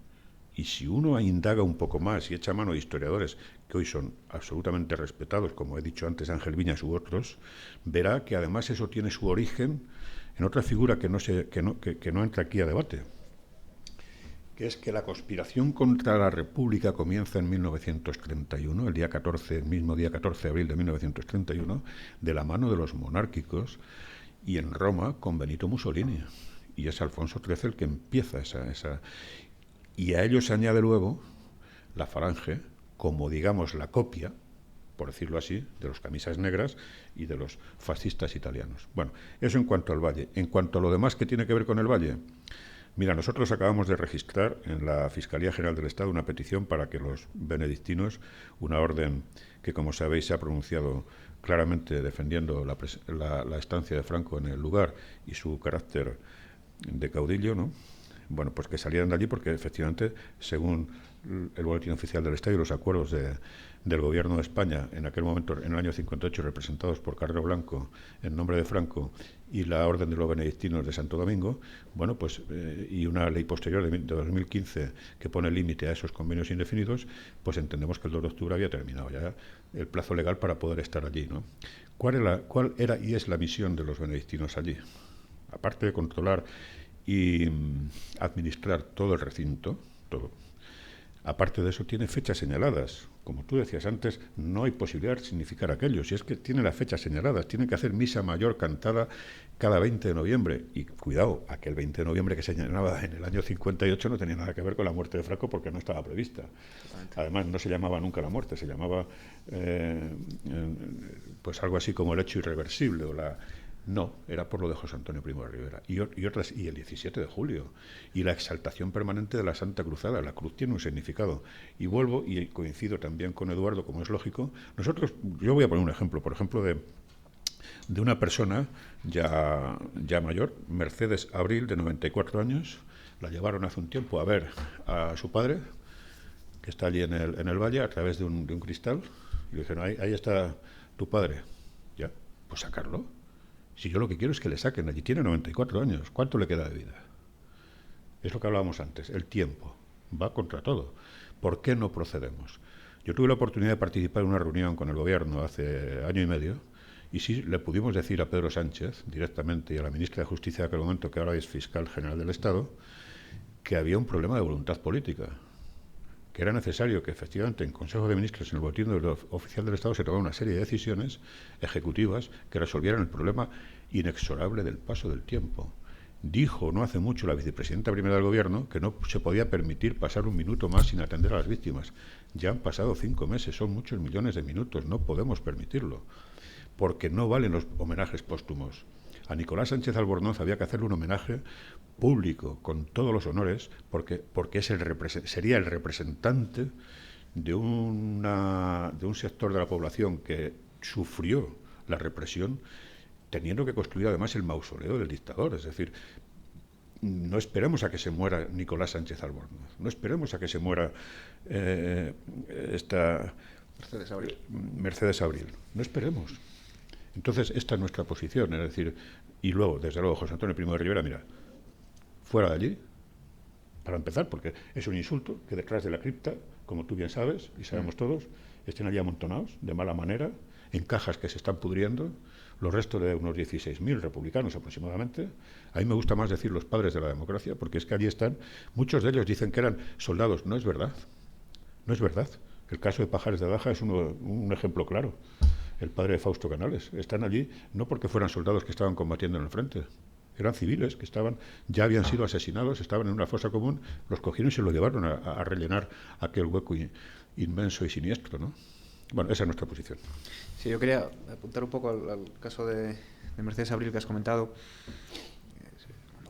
Y si uno indaga un poco más y echa mano de historiadores que hoy son absolutamente respetados, como he dicho antes, Ángel Viñas u otros, verá que además eso tiene su origen en otra figura que no entra aquí a debate, que es que la conspiración contra la República comienza en 1931, el mismo día 14 de abril de 1931, de la mano de los monárquicos, y en Roma con Benito Mussolini. Y es Alfonso XIII el que empieza esa. Y a ello se añade luego la Falange, como digamos la copia, por decirlo así, de los camisas negras y de los fascistas italianos. Bueno, eso en cuanto al Valle. En cuanto a lo demás que tiene que ver con el Valle, mira, nosotros acabamos de registrar en la Fiscalía General del Estado una petición para que los benedictinos, una orden que, como sabéis, se ha pronunciado claramente defendiendo la estancia de Franco en el lugar y su carácter de caudillo, ¿no?, bueno, pues que salieran de allí porque efectivamente, según el boletín oficial del Estado y los acuerdos del Gobierno de España, en aquel momento, en el año 58, representados por Carrero Blanco, en nombre de Franco, y la Orden de los Benedictinos de Santo Domingo, bueno, pues, y una ley posterior de 2015 que pone límite a esos convenios indefinidos, pues entendemos que el 2 de octubre había terminado ya el plazo legal para poder estar allí, ¿no? ¿Cuál era y es la misión de los benedictinos allí? Aparte de controlar y administrar todo el recinto, todo. Aparte de eso, tiene fechas señaladas. Como tú decías antes, no hay posibilidad de significar aquello. Si es que tiene las fechas señaladas, tienen que hacer misa mayor cantada cada 20 de noviembre. Y cuidado, aquel 20 de noviembre que se señalaba en el año 58 no tenía nada que ver con la muerte de Franco porque no estaba prevista. Además, no se llamaba nunca la muerte, se llamaba pues algo así como el hecho irreversible o la... No, era por lo de José Antonio Primo de Rivera. Y el 17 de julio. Y la exaltación permanente de la Santa Cruzada. La cruz tiene un significado. Y vuelvo, y coincido también con Eduardo, como es lógico. Yo voy a poner un ejemplo, por ejemplo, de una persona ya mayor, Mercedes Abril, de 94 años. La llevaron hace un tiempo a ver a su padre, que está allí en el valle, a través de un cristal. Y le dijeron, ahí está tu padre. Ya, pues sacarlo. Si yo lo que quiero es que le saquen allí, tiene 94 años, ¿cuánto le queda de vida? Es lo que hablábamos antes, el tiempo, va contra todo. ¿Por qué no procedemos? Yo tuve la oportunidad de participar en una reunión con el gobierno hace año y medio, y sí le pudimos decir a Pedro Sánchez, directamente, y a la ministra de Justicia de aquel momento, que ahora es fiscal general del Estado, que había un problema de voluntad política, que era necesario que efectivamente en Consejo de Ministros, en el boletín oficial del Estado, se tomara una serie de decisiones ejecutivas que resolvieran el problema inexorable del paso del tiempo. Dijo no hace mucho la vicepresidenta primera del Gobierno que no se podía permitir pasar un minuto más sin atender a las víctimas. Ya han pasado 5 meses, son muchos millones de minutos, no podemos permitirlo, porque no valen los homenajes póstumos. A Nicolás Sánchez Albornoz había que hacerle un homenaje público, con todos los honores, porque sería el representante de un sector de la población que sufrió la represión, teniendo que construir además el mausoleo del dictador. Es decir, no esperemos a que se muera Nicolás Sánchez Albornoz, no esperemos a que se muera Mercedes Abril, no esperemos. Entonces, esta es nuestra posición, es decir, y luego, desde luego, José Antonio Primo de Rivera, mira, fuera de allí, para empezar, porque es un insulto que detrás de la cripta, como tú bien sabes, y sabemos todos, estén allí amontonados, de mala manera, en cajas que se están pudriendo, los restos de unos 16.000 republicanos aproximadamente. A mí me gusta más decir los padres de la democracia, porque es que allí están, muchos de ellos dicen que eran soldados, no es verdad, no es verdad. El caso de Pajares de Daja es un ejemplo claro. El padre de Fausto Canales. Están allí no porque fueran soldados que estaban combatiendo en el frente, eran civiles que ya habían sido asesinados, estaban en una fosa común, los cogieron y se los llevaron a rellenar aquel hueco inmenso y siniestro, ¿no? Bueno, esa es nuestra posición. Sí, yo quería apuntar un poco al caso de Mercedes Abril que has comentado.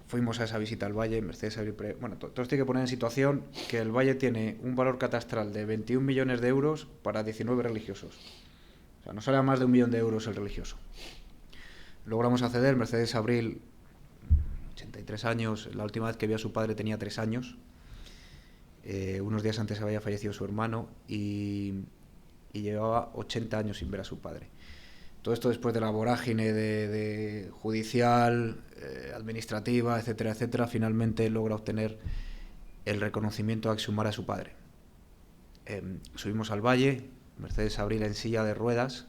Fuimos a esa visita al Valle, Mercedes Abril... Bueno, todos tienen que poner en situación que el Valle tiene un valor catastral de 21 millones de euros para 19 religiosos. O sea, no sale a más de 1 millón de euros el religioso. Logramos acceder, Mercedes Abril, 83 años, la última vez que vio a su padre tenía 3 años. Unos días antes había fallecido su hermano y llevaba 80 años sin ver a su padre. Todo esto después de la vorágine de judicial, administrativa, etcétera, etcétera, finalmente logra obtener el reconocimiento a exhumar a su padre. Subimos al Valle, Mercedes Abril en silla de ruedas,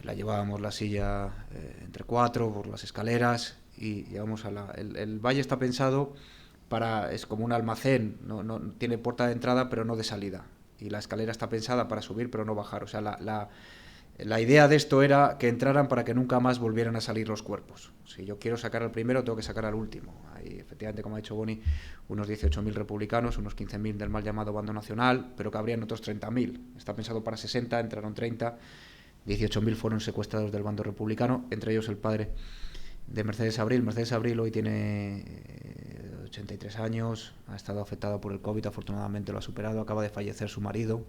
la llevábamos la silla entre 4 por las escaleras y llevamos el Valle está pensado es como un almacén, no tiene puerta de entrada pero no de salida, y la escalera está pensada para subir pero no bajar. O sea, la idea de esto era que entraran para que nunca más volvieran a salir los cuerpos. Si yo quiero sacar al primero, tengo que sacar al último. Hay, efectivamente, como ha dicho Boni, unos 18.000 republicanos, unos 15.000 del mal llamado bando nacional, pero que habrían otros 30.000. Está pensado para 60, entraron 30, 18.000 fueron secuestrados del bando republicano, entre ellos el padre de Mercedes Abril. Mercedes Abril hoy tiene 83 años, ha estado afectado por el COVID, afortunadamente lo ha superado, acaba de fallecer su marido.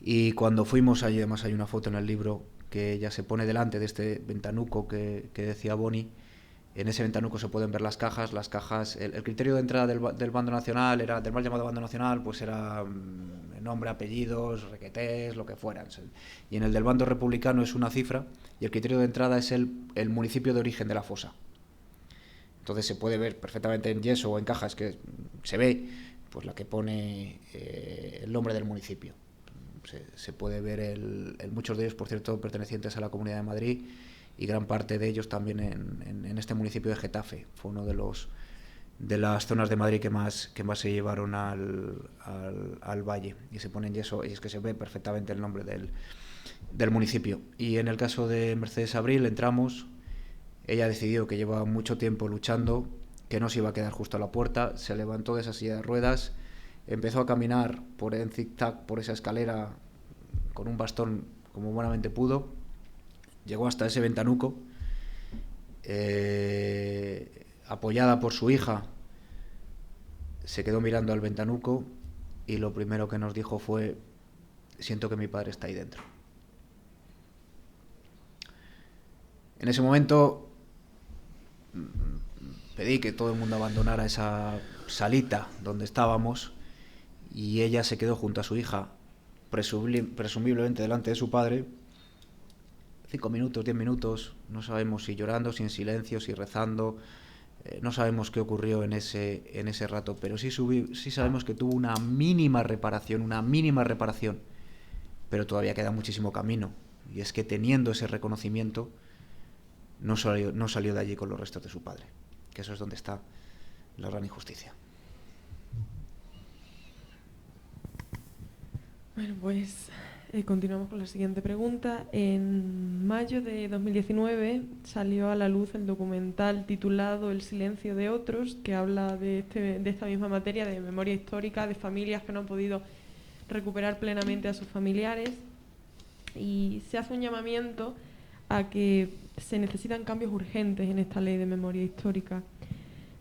Y cuando fuimos allí, además hay una foto en el libro que ella se pone delante de este ventanuco que decía Boni, En ese ventanuco se pueden ver las cajas. El criterio de entrada del bando nacional, del mal llamado bando nacional, pues era nombre, apellidos, requetés, lo que fueran. Y en el del bando republicano es una cifra, y el criterio de entrada es el municipio de origen de la fosa. Entonces se puede ver perfectamente en yeso o en cajas, que se ve pues la que pone el nombre del municipio. Se puede ver muchos de ellos, por cierto, pertenecientes a la Comunidad de Madrid, y gran parte de ellos también en este municipio de Getafe. Fue uno de las zonas de Madrid que más se llevaron al valle, y se pone en yeso, y es que se ve perfectamente el nombre del municipio. Y en el caso de Mercedes Abril entramos, ella decidió que llevaba mucho tiempo luchando, que no se iba a quedar justo a la puerta, se levantó de esa silla de ruedas, empezó a caminar en zig-zag por esa escalera con un bastón como buenamente pudo, llegó hasta ese ventanuco, apoyada por su hija, se quedó mirando al ventanuco, y lo primero que nos dijo fue: siento que mi padre está ahí dentro. En ese momento pedí que todo el mundo abandonara esa salita donde estábamos, y ella se quedó junto a su hija, presumiblemente delante de su padre, 5 minutos, 10 minutos, no sabemos si llorando, si en silencio, si rezando, no sabemos qué ocurrió en ese rato, pero sí sabemos que tuvo una mínima reparación, pero todavía queda muchísimo camino, y es que teniendo ese reconocimiento no salió de allí con los restos de su padre, que eso es donde está la gran injusticia. Bueno, pues continuamos con la siguiente pregunta. En mayo de 2019 salió a la luz el documental titulado El silencio de otros, que habla de esta misma materia, de memoria histórica, de familias que no han podido recuperar plenamente a sus familiares, y se hace un llamamiento a que se necesitan cambios urgentes en esta ley de memoria histórica.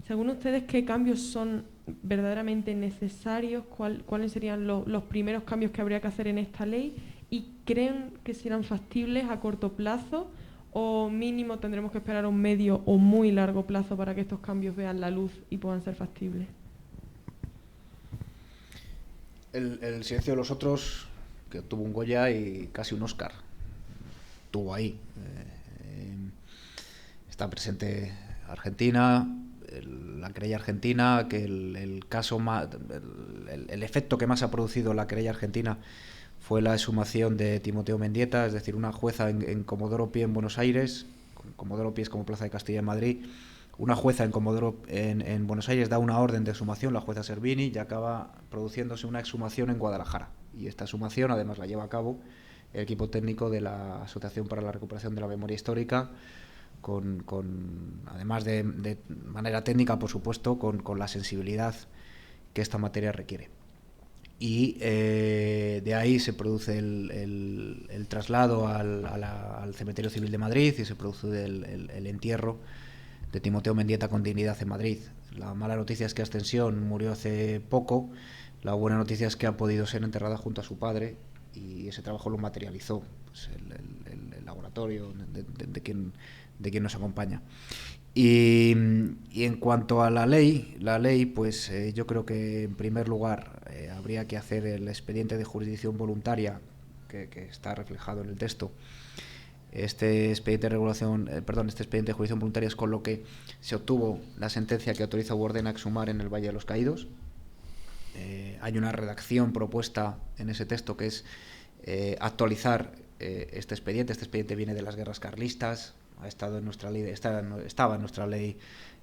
Según ustedes, ¿qué cambios son verdaderamente necesarios? ¿Cuáles serían los primeros cambios que habría que hacer en esta ley? ¿Y creen que serán factibles a corto plazo, o mínimo tendremos que esperar a un medio o muy largo plazo para que estos cambios vean la luz y puedan ser factibles? El silencio de los otros, que obtuvo un Goya y casi un Oscar, estuvo ahí. Está presente Argentina, la querella argentina, que el efecto que más ha producido la querella argentina fue la exhumación de Timoteo Mendieta, es decir, una jueza en Comodoro Pi en Buenos Aires. Comodoro Pi es como Plaza de Castilla en Madrid. Una jueza en Buenos Aires da una orden de exhumación, la jueza Servini, y acaba produciéndose una exhumación en Guadalajara. Y esta exhumación además la lleva a cabo el equipo técnico de la Asociación para la Recuperación de la Memoria Histórica, además de manera técnica, por supuesto, con la sensibilidad que esta materia requiere. Y de ahí se produce el traslado al Cementerio Civil de Madrid, y se produce el entierro de Timoteo Mendieta con dignidad en Madrid. La mala noticia es que Ascensión murió hace poco, la buena noticia es que ha podido ser enterrada junto a su padre, y ese trabajo lo materializó pues, el laboratorio de quien nos acompaña. Y en cuanto a la ley, pues yo creo que en primer lugar habría que hacer el expediente de jurisdicción voluntaria que está reflejado en el texto. Este expediente de jurisdicción voluntaria es con lo que se obtuvo la sentencia que autoriza u ordena exhumar en el Valle de los Caídos. Hay una redacción propuesta en ese texto que es actualizar este expediente. Este expediente viene de las guerras carlistas, estaba en nuestra ley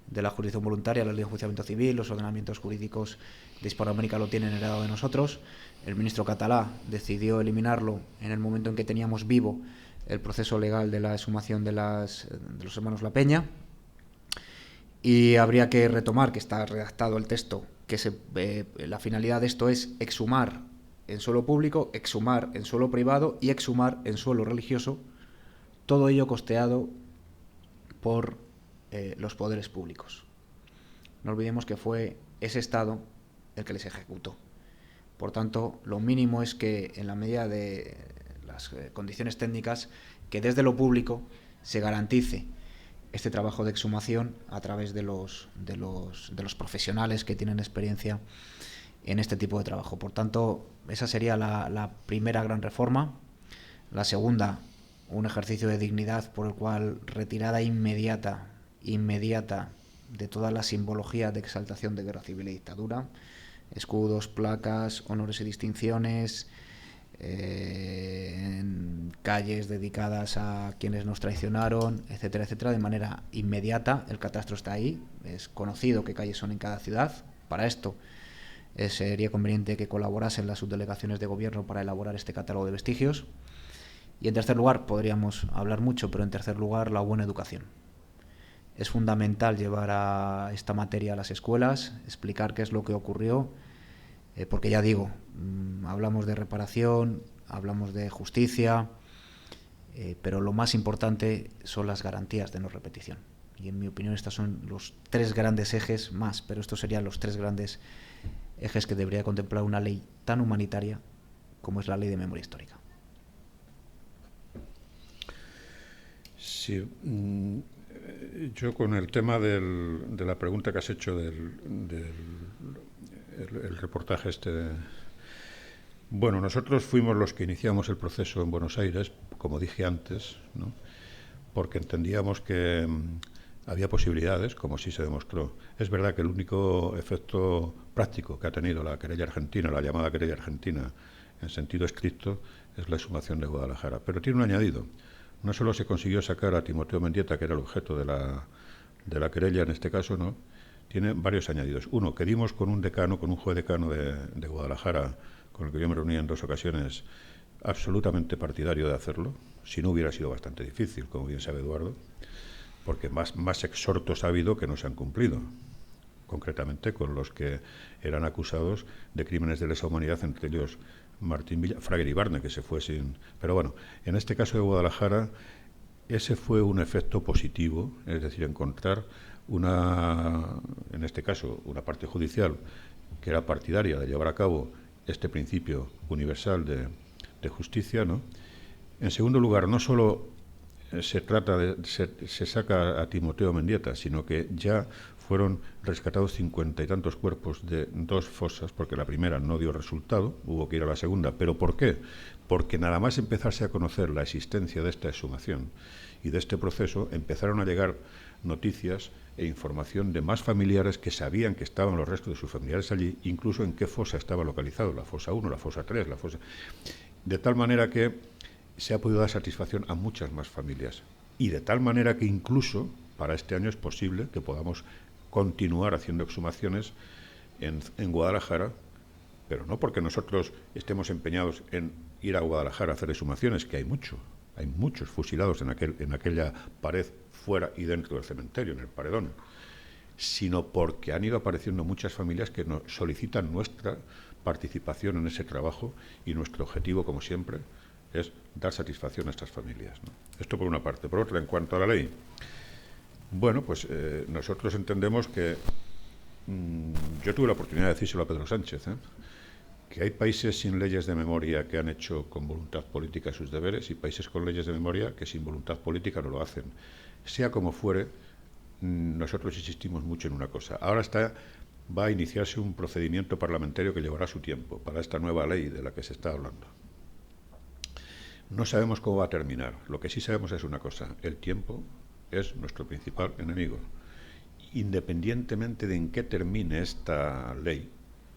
de la jurisdicción voluntaria, la ley de enjuiciamiento civil, los ordenamientos jurídicos de Hispanoamérica lo tienen heredado de nosotros. El ministro Catalá decidió eliminarlo en el momento en que teníamos vivo el proceso legal de la exhumación de los hermanos La Peña, y habría que retomar, que está redactado el texto, que la finalidad de esto es exhumar en suelo público, exhumar en suelo privado y exhumar en suelo religioso, todo ello costeado por los poderes públicos. No olvidemos que fue ese Estado el que les ejecutó. Por tanto, lo mínimo es que, en la medida de las condiciones técnicas, que desde lo público se garantice este trabajo de exhumación a través de los profesionales que tienen experiencia en este tipo de trabajo. Por tanto, esa sería la primera gran reforma. La segunda, un ejercicio de dignidad por el cual retirada inmediata de toda la simbología de exaltación de guerra civil y dictadura, escudos, placas, honores y distinciones, en calles dedicadas a quienes nos traicionaron, etcétera, etcétera, de manera inmediata. El catastro está ahí, es conocido qué calles son en cada ciudad. Para esto sería conveniente que colaborasen las subdelegaciones de gobierno para elaborar este catálogo de vestigios. Y en tercer lugar, podríamos hablar mucho, pero en tercer lugar, la buena educación. Es fundamental llevar a esta materia a las escuelas, explicar qué es lo que ocurrió, porque ya digo, hablamos de reparación, hablamos de justicia, pero lo más importante son las garantías de no repetición. Y en mi opinión estos son los tres grandes ejes más, pero estos serían los tres grandes ejes que debería contemplar una ley tan humanitaria como es la Ley de Memoria Histórica. Sí, yo con el tema de la pregunta que has hecho del reportaje este. Bueno, nosotros fuimos los que iniciamos el proceso en Buenos Aires, como dije antes, ¿no? Porque entendíamos que había posibilidades, como sí se demostró. Es verdad que el único efecto práctico que ha tenido la querella argentina, la llamada querella argentina, en sentido estricto, es la exhumación de Guadalajara. Pero tiene un añadido. No solo se consiguió sacar a Timoteo Mendieta, que era el objeto de la querella en este caso, ¿no? Tiene varios añadidos. Uno, que dimos con un juez decano de Guadalajara, con el que yo me reuní en 2 ocasiones, absolutamente partidario de hacerlo, si no hubiera sido bastante difícil, como bien sabe Eduardo, porque más exhortos ha habido que no se han cumplido, concretamente con los que eran acusados de crímenes de lesa humanidad, entre ellos Martín Frager y Barne, que se fue sin... Pero bueno, en este caso de Guadalajara, ese fue un efecto positivo, es decir, encontrar en este caso, una parte judicial que era partidaria de llevar a cabo este principio universal de justicia, ¿no? En segundo lugar, no solo se saca a Timoteo Mendieta, sino que ya fueron rescatados 50 y tantos cuerpos de 2 fosas, porque la primera no dio resultado, hubo que ir a la segunda. ¿Pero por qué? Porque nada más empezarse a conocer la existencia de esta exhumación y de este proceso, empezaron a llegar noticias e información de más familiares que sabían que estaban los restos de sus familiares allí, incluso en qué fosa estaba localizado, la fosa 1, la fosa 3, la fosa... De tal manera que se ha podido dar satisfacción a muchas más familias. Y de tal manera que incluso para este año es posible que podamos continuar haciendo exhumaciones en Guadalajara, pero no porque nosotros estemos empeñados en ir a Guadalajara a hacer exhumaciones, que hay muchos fusilados en aquella pared fuera y dentro del cementerio, en el paredón, sino porque han ido apareciendo muchas familias que nos solicitan nuestra participación en ese trabajo, y nuestro objetivo, como siempre, es dar satisfacción a estas familias, ¿no? Esto por una parte. Por otra, en cuanto a la ley, bueno, pues nosotros entendemos que yo tuve la oportunidad de decírselo a Pedro Sánchez, que hay países sin leyes de memoria que han hecho con voluntad política sus deberes, y países con leyes de memoria que sin voluntad política no lo hacen. Sea como fuere, nosotros insistimos mucho en una cosa. Ahora va a iniciarse un procedimiento parlamentario que llevará su tiempo para esta nueva ley de la que se está hablando. No sabemos cómo va a terminar. Lo que sí sabemos es una cosa: el tiempo es nuestro principal enemigo. Independientemente de en qué termine esta ley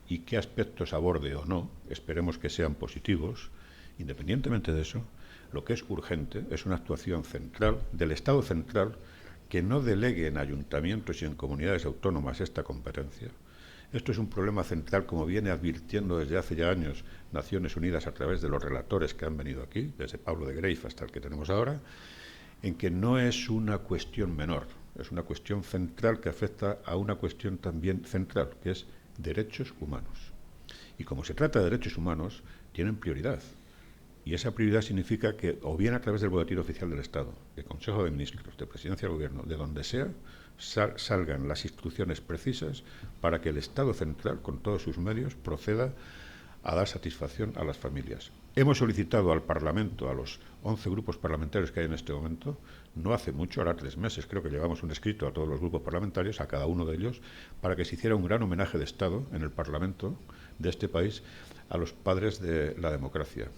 y qué aspectos aborde o no, esperemos que sean positivos, independientemente de eso, lo que es urgente es una actuación central, del Estado central, que no delegue en ayuntamientos y en comunidades autónomas esta competencia. Esto es un problema central, como viene advirtiendo desde hace ya años Naciones Unidas a través de los relatores que han venido aquí, desde Pablo de Greiff hasta el que tenemos ahora, en que no es una cuestión menor, es una cuestión central que afecta a una cuestión también central, que es derechos humanos. Y como se trata de derechos humanos, tienen prioridad. Y esa prioridad significa que, o bien a través del Boletín Oficial del Estado, del Consejo de Ministros, de Presidencia del Gobierno, de donde sea, salgan las instrucciones precisas para que el Estado central, con todos sus medios, proceda a dar satisfacción a las familias. hemos solicitado al Parlamento, a los 11 grupos parlamentarios que hay en este momento, no hace mucho, ahora 3 meses, creo que llevamos un escrito a todos los grupos parlamentarios, a cada uno de ellos, para que se hiciera un gran homenaje de Estado en el Parlamento de este país a los padres de la democracia.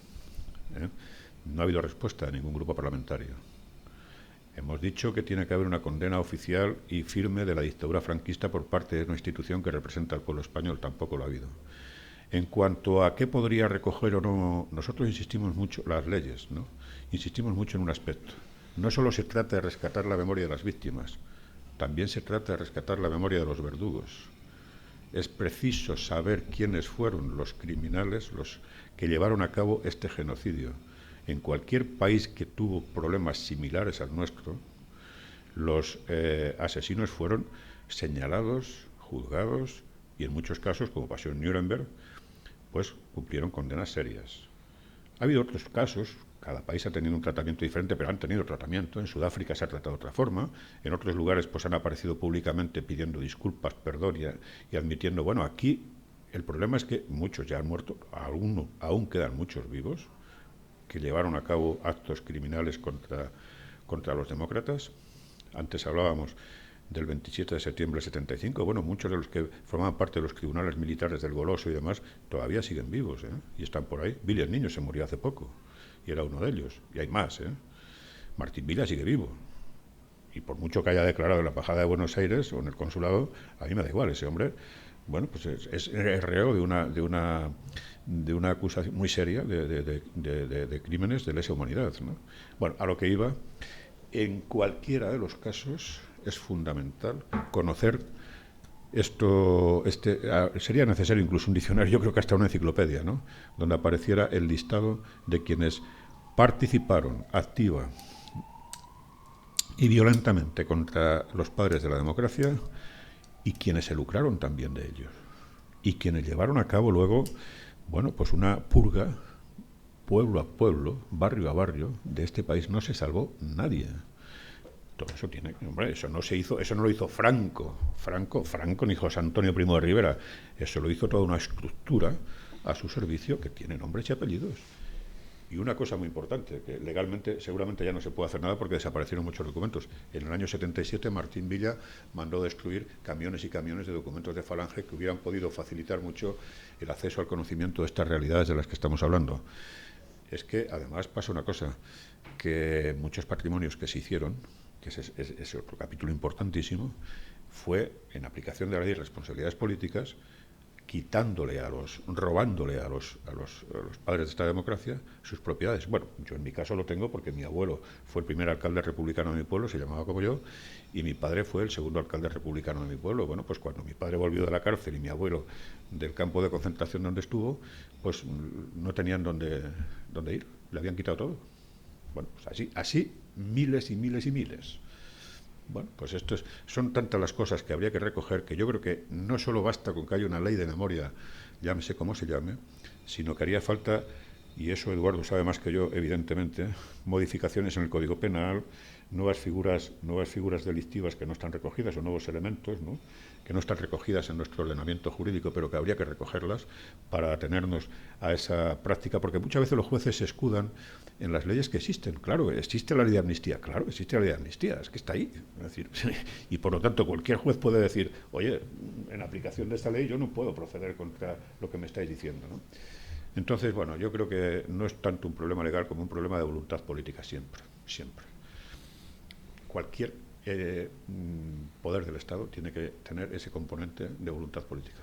No ha habido respuesta de ningún grupo parlamentario. Hemos dicho que tiene que haber una condena oficial y firme de la dictadura franquista por parte de una institución que representa al pueblo español. Tampoco lo ha habido. En cuanto a qué podría recoger o no, nosotros insistimos mucho, las leyes, ¿no? Insistimos mucho en un aspecto. No solo se trata de rescatar la memoria de las víctimas, también se trata de rescatar la memoria de los verdugos. Es preciso saber quiénes fueron los criminales, los que llevaron a cabo este genocidio. En cualquier país que tuvo problemas similares al nuestro, los asesinos fueron señalados, juzgados y en muchos casos, como pasó en Nuremberg, pues cumplieron condenas serias. Ha habido otros casos, cada país ha tenido un tratamiento diferente, pero han tenido tratamiento. En Sudáfrica se ha tratado de otra forma, en otros lugares pues han aparecido públicamente pidiendo disculpas, perdón y admitiendo, bueno, aquí el problema es que muchos ya han muerto, aún quedan muchos vivos, que llevaron a cabo actos criminales contra los demócratas. Antes hablábamos del 27 de septiembre del 75. Bueno, muchos de los que formaban parte de los tribunales militares del Goloso y demás todavía siguen vivos, y están por ahí. Villa el Niño se murió hace poco y era uno de ellos, y hay más. Martín Villa sigue vivo, y por mucho que haya declarado en la Embajada de Buenos Aires o en el consulado, a mí me da igual. Ese hombre, bueno, pues es reo de una acusación muy seria de crímenes de lesa humanidad, ¿no? Bueno, a lo que iba, en cualquiera de los casos es fundamental conocer esto. Sería necesario incluso un diccionario, yo creo que hasta una enciclopedia, ¿no?, donde apareciera el listado de quienes participaron activa y violentamente contra los padres de la democracia y quienes se lucraron también de ellos y quienes llevaron a cabo luego, bueno, pues una purga pueblo a pueblo, barrio a barrio de este país. No se salvó nadie. Todo eso tiene, hombre, eso no lo hizo Franco ni José Antonio Primo de Rivera. Eso lo hizo toda una estructura a su servicio que tiene nombres y apellidos. Y una cosa muy importante, que legalmente seguramente ya no se puede hacer nada porque desaparecieron muchos documentos. En el año 77 Martín Villa mandó destruir camiones y camiones de documentos de Falange que hubieran podido facilitar mucho el acceso al conocimiento de estas realidades de las que estamos hablando. Es que además pasa una cosa, que muchos patrimonios que se hicieron, que es otro capítulo importantísimo, fue en aplicación de la ley de responsabilidades políticas, robándole a los padres de esta democracia sus propiedades. Bueno, yo en mi caso lo tengo porque mi abuelo fue el primer alcalde republicano de mi pueblo, se llamaba como yo, y mi padre fue el segundo alcalde republicano de mi pueblo. Bueno, pues cuando mi padre volvió de la cárcel y mi abuelo del campo de concentración donde estuvo, pues no tenían dónde ir, le habían quitado todo. Bueno, pues así miles y miles y miles. Bueno, pues son tantas las cosas que habría que recoger que yo creo que no solo basta con que haya una ley de memoria, llámese como se llame, sino que haría falta, y eso Eduardo sabe más que yo, evidentemente, modificaciones en el Código Penal, nuevas figuras delictivas que no están recogidas, o nuevos elementos, ¿no?, que no están recogidas en nuestro ordenamiento jurídico, pero que habría que recogerlas para atenernos a esa práctica, porque muchas veces los jueces se escudan en las leyes que existen. Claro, existe la ley de amnistía, claro, existe la ley de amnistía, es que está ahí. Es decir, y por lo tanto cualquier juez puede decir, oye, en aplicación de esta ley yo no puedo proceder contra lo que me estáis diciendo, ¿no? Entonces, bueno, yo creo que no es tanto un problema legal como un problema de voluntad política, siempre. Cualquier poder del Estado tiene que tener ese componente de voluntad política.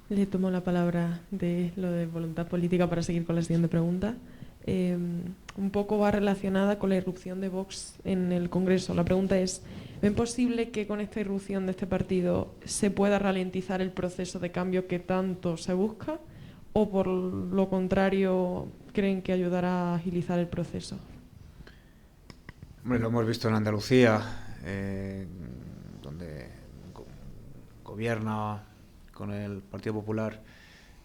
Le tomo la palabra de lo de voluntad política para seguir con la siguiente pregunta. Un poco va relacionada con la irrupción de Vox en el Congreso. La pregunta es, ¿ven posible que con esta irrupción de este partido se pueda ralentizar el proceso de cambio que tanto se busca? ¿O por lo contrario creen que ayudará a agilizar el proceso? Hombre, lo hemos visto en Andalucía, donde gobierna con el Partido Popular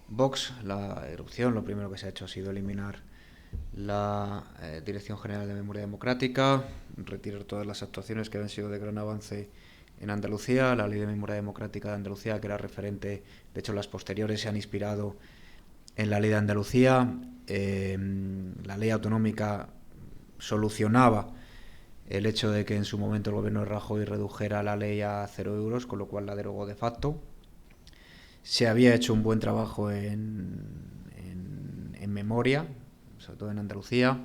Vox. La erupción, lo primero que se ha hecho ha sido eliminar la Dirección General de Memoria Democrática, retirar todas las actuaciones que habían sido de gran avance en Andalucía. La Ley de Memoria Democrática de Andalucía, que era referente, de hecho las posteriores se han inspirado En la ley de Andalucía, la ley autonómica solucionaba el hecho de que en su momento el gobierno de Rajoy redujera la ley a 0 euros, con lo cual la derogó de facto. Se había hecho un buen trabajo en memoria, sobre todo en Andalucía.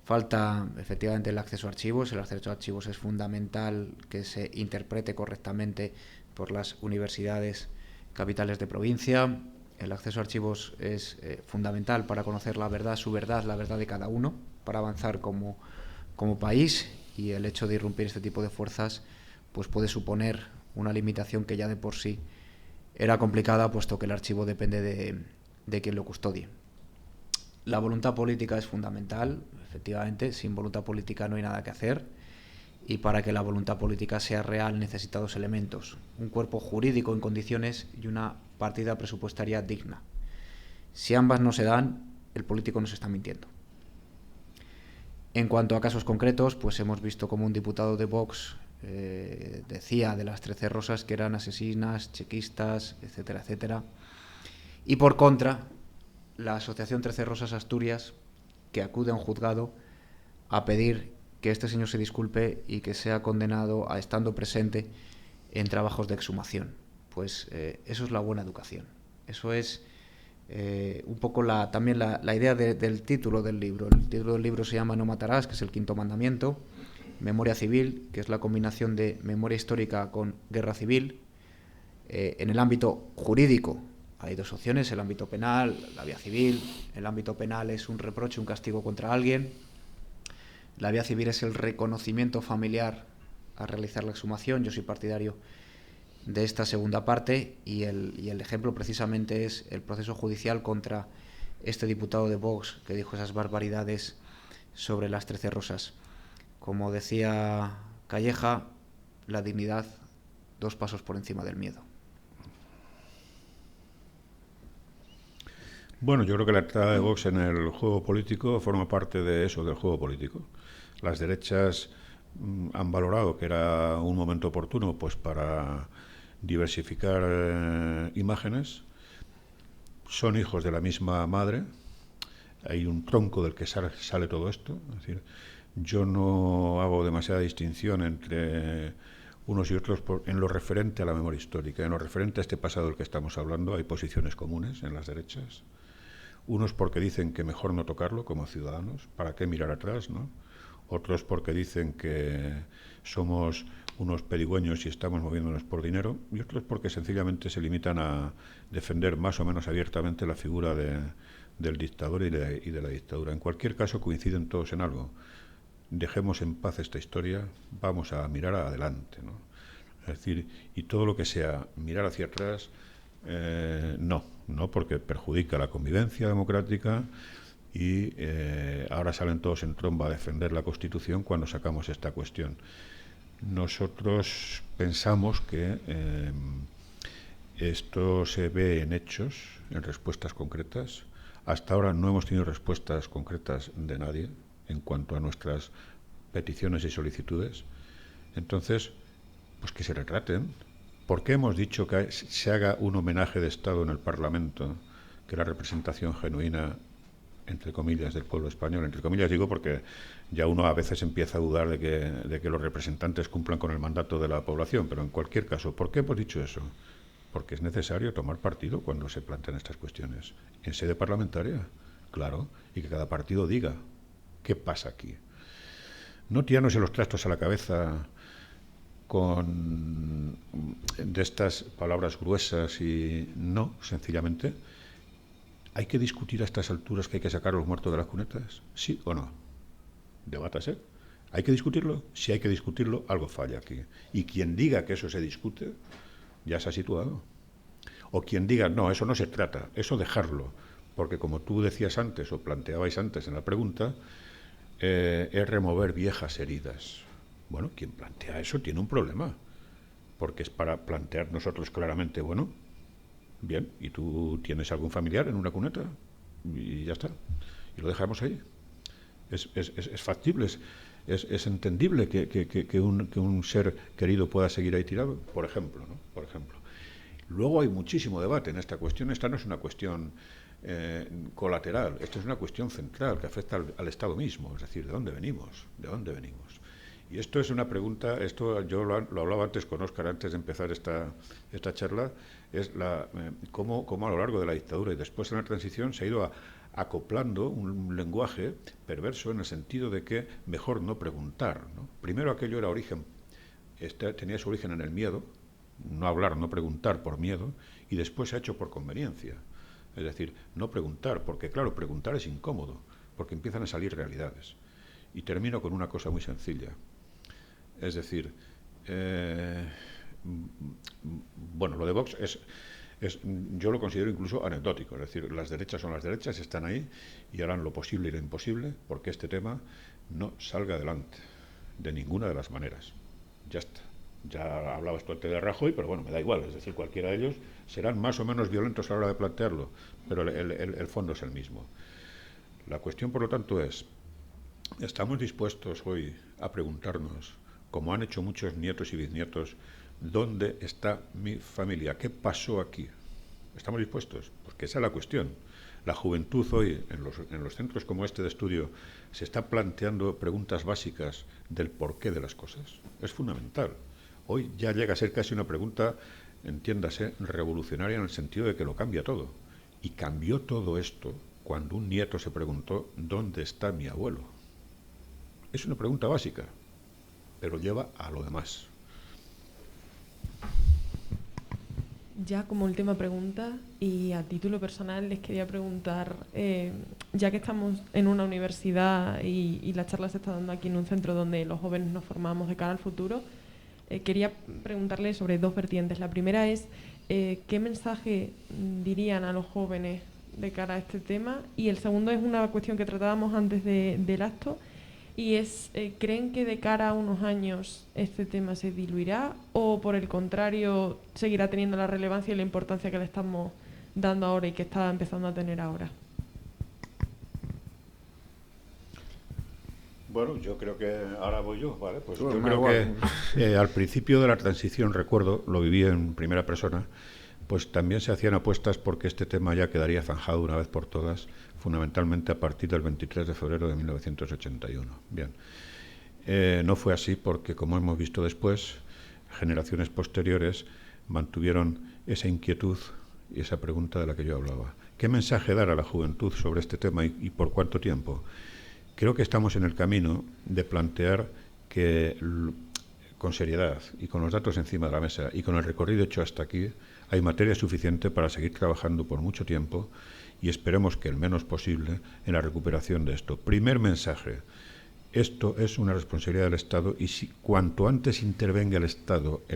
Falta efectivamente el acceso a archivos. El acceso a archivos es fundamental que se interprete correctamente por las universidades capitales de provincia. El acceso a archivos es fundamental para conocer la verdad, la verdad de cada uno, para avanzar como país, y el hecho de irrumpir este tipo de fuerzas pues puede suponer una limitación que ya de por sí era complicada, puesto que el archivo depende de quien lo custodie. La voluntad política es fundamental, efectivamente. Sin voluntad política no hay nada que hacer, y para que la voluntad política sea real necesita 2 elementos: un cuerpo jurídico en condiciones y una partida presupuestaria digna. Si ambas no se dan, el político nos está mintiendo. En cuanto a casos concretos, pues hemos visto como un diputado de Vox decía de las 13 Rosas que eran asesinas, chequistas, etcétera, etcétera. Y por contra, la Asociación 13 Rosas Asturias, que acude a un juzgado a pedir que este señor se disculpe y que sea condenado a estando presente en trabajos de exhumación. Pues eso es la buena educación. Eso es un poco también la idea del título del libro. El título del libro se llama No matarás, que es el 5º mandamiento. Memoria civil, que es la combinación de memoria histórica con guerra civil. En el ámbito jurídico hay 2 opciones: el ámbito penal, la vía civil. El ámbito penal es un reproche, un castigo contra alguien. La vía civil es el reconocimiento familiar a realizar la exhumación. Yo soy partidario de esta segunda parte, y el ejemplo precisamente es el proceso judicial contra este diputado de Vox que dijo esas barbaridades sobre las 13 Rosas. Como decía Calleja, la dignidad 2 pasos por encima del miedo. Bueno, yo creo que la entrada de Vox en el juego político forma parte de eso, del juego político. Las derechas han valorado que era un momento oportuno pues para diversificar imágenes. Son hijos de la misma madre. Hay un tronco del que sale todo esto. Es decir, yo no hago demasiada distinción entre unos y otros en lo referente a la memoria histórica. En lo referente a este pasado del que estamos hablando hay posiciones comunes en las derechas. Unos porque dicen que mejor no tocarlo como ciudadanos, ¿para qué mirar atrás, no? Otros porque dicen que somos unos pedigüeños y estamos moviéndonos por dinero, y otros porque sencillamente se limitan a defender más o menos abiertamente la figura del dictador y de la dictadura. En cualquier caso coinciden todos en algo: dejemos en paz esta historia, vamos a mirar adelante, ¿no? Es decir, y todo lo que sea mirar hacia atrás, no, porque perjudica la convivencia democrática, y ahora salen todos en tromba a defender la Constitución cuando sacamos esta cuestión. Nosotros pensamos que esto se ve en hechos, en respuestas concretas. Hasta ahora no hemos tenido respuestas concretas de nadie en cuanto a nuestras peticiones y solicitudes. Entonces, pues que se retraten. ¿Por qué hemos dicho que se haga un homenaje de Estado en el Parlamento, que la representación genuina, entre comillas, del pueblo español? Entre comillas digo porque ya uno a veces empieza a dudar de que los representantes cumplan con el mandato de la población, pero en cualquier caso, ¿por qué hemos dicho eso? Porque es necesario tomar partido cuando se plantean estas cuestiones. En sede parlamentaria, claro, y que cada partido diga qué pasa aquí. No tirarnos los trastos a la cabeza de estas palabras gruesas, y no, sencillamente, ¿hay que discutir a estas alturas que hay que sacar a los muertos de las cunetas? ¿Sí o no? Debátase. ¿Hay que discutirlo? Si hay que discutirlo, algo falla aquí. Y quien diga que eso se discute, ya se ha situado. O quien diga, no, eso no se trata, eso dejarlo. Porque como tú decías antes, o planteabais antes en la pregunta, es remover viejas heridas. Bueno, quien plantea eso tiene un problema, porque es para plantear nosotros claramente, bueno, bien, ¿y tú tienes algún familiar en una cuneta? Y ya está, y lo dejamos ahí. Es factible, es entendible que un ser querido pueda seguir ahí tirado, por ejemplo, ¿no? Por ejemplo. Luego hay muchísimo debate en esta cuestión. Esta no es una cuestión colateral. Esto es una cuestión central que afecta al Estado mismo, es decir, ¿de dónde venimos? ¿De dónde venimos? Y esto es una pregunta, esto yo lo hablaba antes con Óscar, antes de empezar esta charla, es cómo a lo largo de la dictadura y después en la transición se ha ido acoplando un lenguaje perverso en el sentido de que mejor no preguntar, ¿no? Primero aquello era tenía su origen en el miedo, no hablar, no preguntar por miedo, y después se ha hecho por conveniencia. Es decir, no preguntar, porque claro, preguntar es incómodo, porque empiezan a salir realidades. Y termino con una cosa muy sencilla. Es decir, bueno, lo de Vox yo lo considero incluso anecdótico. Es decir, las derechas son las derechas, están ahí y harán lo posible y lo imposible porque este tema no salga adelante de ninguna de las maneras. Ya está. Ya hablaba esto antes de Rajoy, pero bueno, me da igual. Es decir, cualquiera de ellos serán más o menos violentos a la hora de plantearlo, pero el fondo es el mismo. La cuestión, por lo tanto, es: ¿estamos dispuestos hoy a preguntarnos, como han hecho muchos nietos y bisnietos, dónde está mi familia? ¿Qué pasó aquí? ¿Estamos dispuestos? Porque esa es la cuestión. La juventud hoy, en los centros como este de estudio, se está planteando preguntas básicas del porqué de las cosas. Es fundamental. Hoy ya llega a ser casi una pregunta, entiéndase, revolucionaria en el sentido de que lo cambia todo. Y cambió todo esto cuando un nieto se preguntó, ¿dónde está mi abuelo? Es una pregunta básica, pero lleva a lo demás. Ya como última pregunta, y a título personal les quería preguntar, ya que estamos en una universidad y la charla se está dando aquí en un centro donde los jóvenes nos formamos de cara al futuro, quería preguntarles sobre dos vertientes. La primera es, ¿qué mensaje dirían a los jóvenes de cara a este tema? Y el segundo es una cuestión que tratábamos antes del acto, y es, ¿creen que de cara a unos años este tema se diluirá o por el contrario seguirá teniendo la relevancia y la importancia que le estamos dando ahora y que está empezando a tener ahora? Bueno, yo creo que ahora voy yo, ¿vale? Pues yo creo que al principio de la transición, recuerdo, lo viví en primera persona, pues también se hacían apuestas porque este tema ya quedaría zanjado una vez por todas, fundamentalmente a partir del 23 de febrero de 1981. Bien, no fue así porque, como hemos visto después, generaciones posteriores mantuvieron esa inquietud y esa pregunta de la que yo hablaba. ¿Qué mensaje dar a la juventud sobre este tema y por cuánto tiempo? Creo que estamos en el camino de plantear que, con seriedad y con los datos encima de la mesa y con el recorrido hecho hasta aquí, hay materia suficiente para seguir trabajando por mucho tiempo y esperemos que el menos posible en la recuperación de esto. Primer mensaje: esto es una responsabilidad del Estado y cuanto antes intervenga el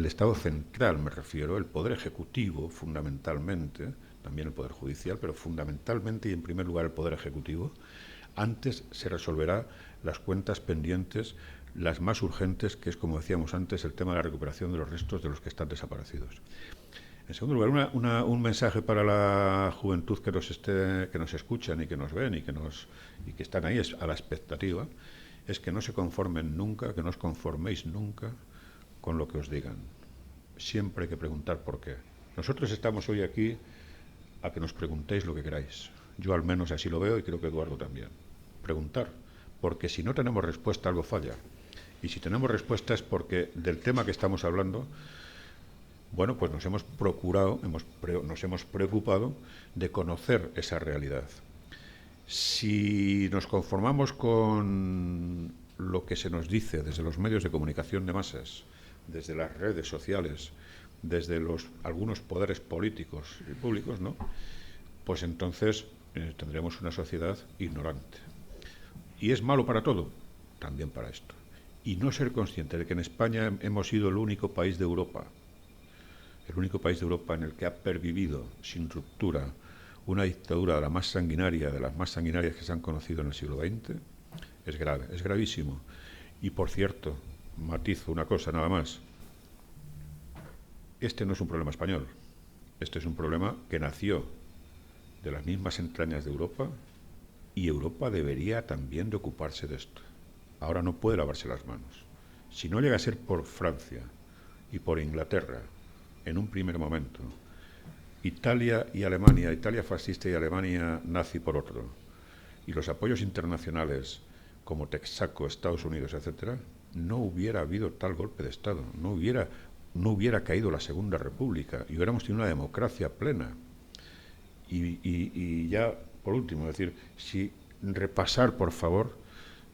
Estado central me refiero, el Poder Ejecutivo fundamentalmente, también el Poder Judicial, pero fundamentalmente y en primer lugar el Poder Ejecutivo, antes se resolverá las cuentas pendientes, las más urgentes, que es, como decíamos antes, el tema de la recuperación de los restos de los que están desaparecidos. En segundo lugar, un mensaje para la juventud que nos escuchan y que nos ven y que están ahí, es a la expectativa, es que no se conformen nunca, que no os conforméis nunca con lo que os digan. Siempre hay que preguntar por qué. Nosotros estamos hoy aquí a que nos preguntéis lo que queráis. Yo al menos así lo veo y creo que Eduardo también. Preguntar, porque si no tenemos respuesta algo falla. Y si tenemos respuesta es porque del tema que estamos hablando, bueno, pues nos hemos preocupado de conocer esa realidad. Si nos conformamos con lo que se nos dice desde los medios de comunicación de masas, desde las redes sociales, desde algunos poderes políticos y públicos, ¿no?, pues entonces tendremos una sociedad ignorante. ¿Y es malo para todo? También para esto. Y no ser consciente de que en España hemos sido el único país de Europa en el que ha pervivido sin ruptura una dictadura de las más sanguinarias que se han conocido en el siglo XX, es grave, es gravísimo. Y por cierto, matizo una cosa nada más, este no es un problema español, este es un problema que nació de las mismas entrañas de Europa y Europa debería también de ocuparse de esto. Ahora no puede lavarse las manos. Si no llega a ser por Francia y por Inglaterra, en un primer momento, Italia y Alemania, Italia fascista y Alemania nazi por otro, y los apoyos internacionales como Texaco, Estados Unidos, etcétera, no hubiera habido tal golpe de Estado, no hubiera caído la Segunda República y hubiéramos tenido una democracia plena. Y ya, por último, decir, si repasar, por favor,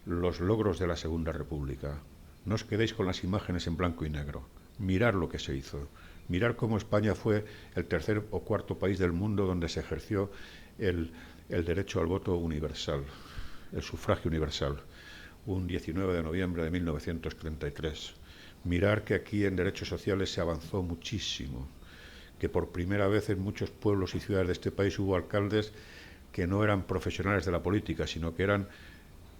los logros de la Segunda República. No os quedéis con las imágenes en blanco y negro. Mirar lo que se hizo. Mirar cómo España fue el tercer o cuarto país del mundo donde se ejerció el derecho al voto universal, el sufragio universal, un 19 de noviembre de 1933. Mirar que aquí en derechos sociales se avanzó muchísimo, que por primera vez en muchos pueblos y ciudades de este país hubo alcaldes que no eran profesionales de la política, sino que eran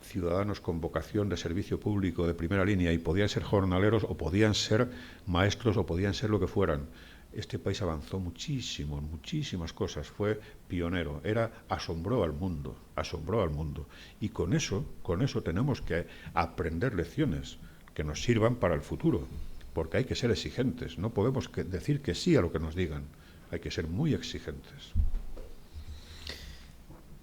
ciudadanos con vocación de servicio público de primera línea y podían ser jornaleros o podían ser maestros o podían ser lo que fueran. Este país avanzó muchísimo, en muchísimas cosas, fue pionero, asombró al mundo, y con eso tenemos que aprender lecciones que nos sirvan para el futuro, porque hay que ser exigentes, no podemos decir que sí a lo que nos digan, hay que ser muy exigentes.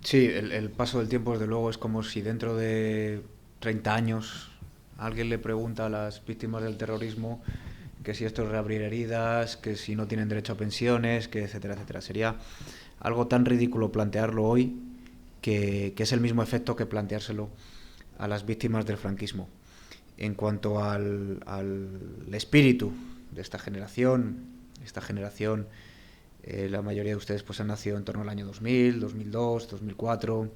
Sí, el paso del tiempo, desde luego, es como si dentro de 30 años alguien le pregunta a las víctimas del terrorismo que si esto es reabrir heridas, que si no tienen derecho a pensiones, que etcétera, etcétera. Sería algo tan ridículo plantearlo hoy que es el mismo efecto que planteárselo a las víctimas del franquismo. En cuanto al espíritu de esta generación, la mayoría de ustedes pues han nacido en torno al año 2000, 2002, 2004.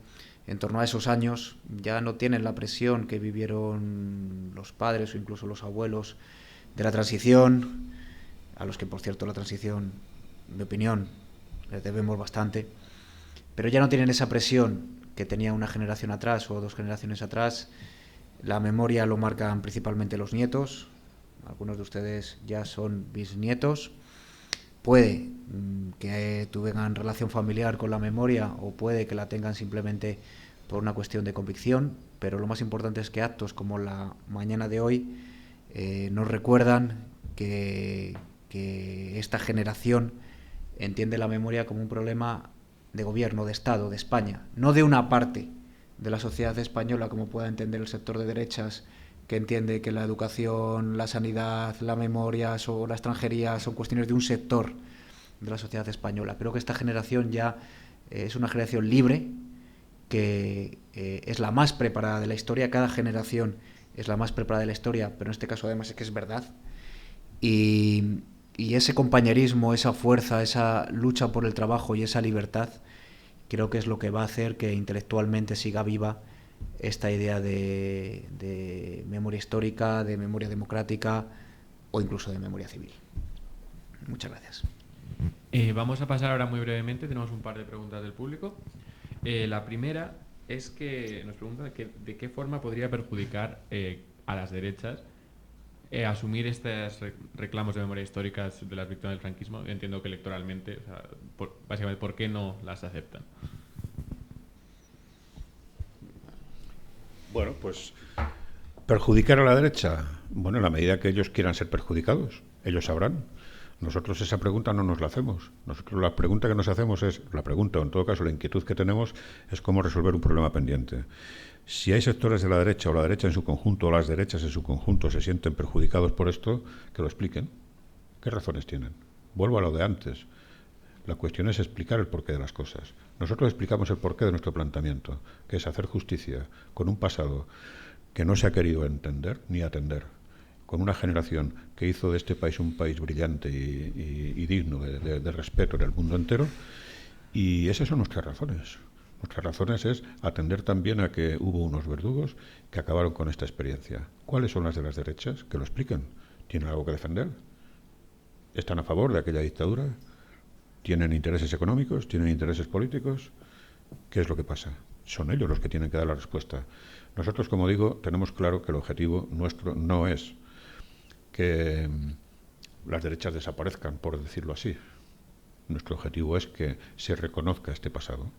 En torno a esos años ya no tienen la presión que vivieron los padres o incluso los abuelos de la transición, a los que, por cierto, la transición, en mi opinión, les debemos bastante, pero ya no tienen esa presión que tenía una generación atrás o dos generaciones atrás. La memoria lo marcan principalmente los nietos, algunos de ustedes ya son bisnietos. Puede que tuvieran relación familiar con la memoria o puede que la tengan simplemente por una cuestión de convicción, pero lo más importante es que actos como la mañana de hoy nos recuerdan que esta generación entiende la memoria como un problema de gobierno, de Estado, de España, no de una parte de la sociedad española como pueda entender el sector de derechas, que entiende que la educación, la sanidad, la memoria o la extranjería son cuestiones de un sector de la sociedad española. Creo que esta generación ya es una generación libre, que es la más preparada de la historia. Cada generación es la más preparada de la historia, pero en este caso además es que es verdad. Y ese compañerismo, esa fuerza, esa lucha por el trabajo y esa libertad, creo que es lo que va a hacer que intelectualmente siga viva esta idea de memoria histórica, de memoria democrática o incluso de memoria civil. Muchas gracias. Vamos a pasar ahora muy brevemente, tenemos un par de preguntas del público. La primera es que nos pregunta de qué forma podría perjudicar a las derechas asumir estos reclamos de memoria histórica de las víctimas del franquismo. Yo entiendo que electoralmente, o sea, básicamente, ¿por qué no las aceptan? Bueno, pues perjudicar a la derecha, bueno, en la medida que ellos quieran ser perjudicados, ellos sabrán. Nosotros esa pregunta no nos la hacemos. Nosotros la pregunta que nos hacemos es, o en todo caso la inquietud que tenemos es cómo resolver un problema pendiente. Si hay sectores de la derecha o la derecha en su conjunto o las derechas en su conjunto se sienten perjudicados por esto, que lo expliquen. ¿Qué razones tienen? Vuelvo a lo de antes. La cuestión es explicar el porqué de las cosas. Nosotros explicamos el porqué de nuestro planteamiento, que es hacer justicia con un pasado que no se ha querido entender ni atender, con una generación que hizo de este país un país brillante y digno de respeto en el mundo entero, y esas son nuestras razones. Nuestras razones es atender también a que hubo unos verdugos que acabaron con esta experiencia. ¿Cuáles son las de las derechas? Que lo expliquen. ¿Tienen algo que defender? ¿Están a favor de aquella dictadura? ¿Tienen intereses económicos? ¿Tienen intereses políticos? ¿Qué es lo que pasa? Son ellos los que tienen que dar la respuesta. Nosotros, como digo, tenemos claro que el objetivo nuestro no es que las derechas desaparezcan, por decirlo así. Nuestro objetivo es que se reconozca este pasado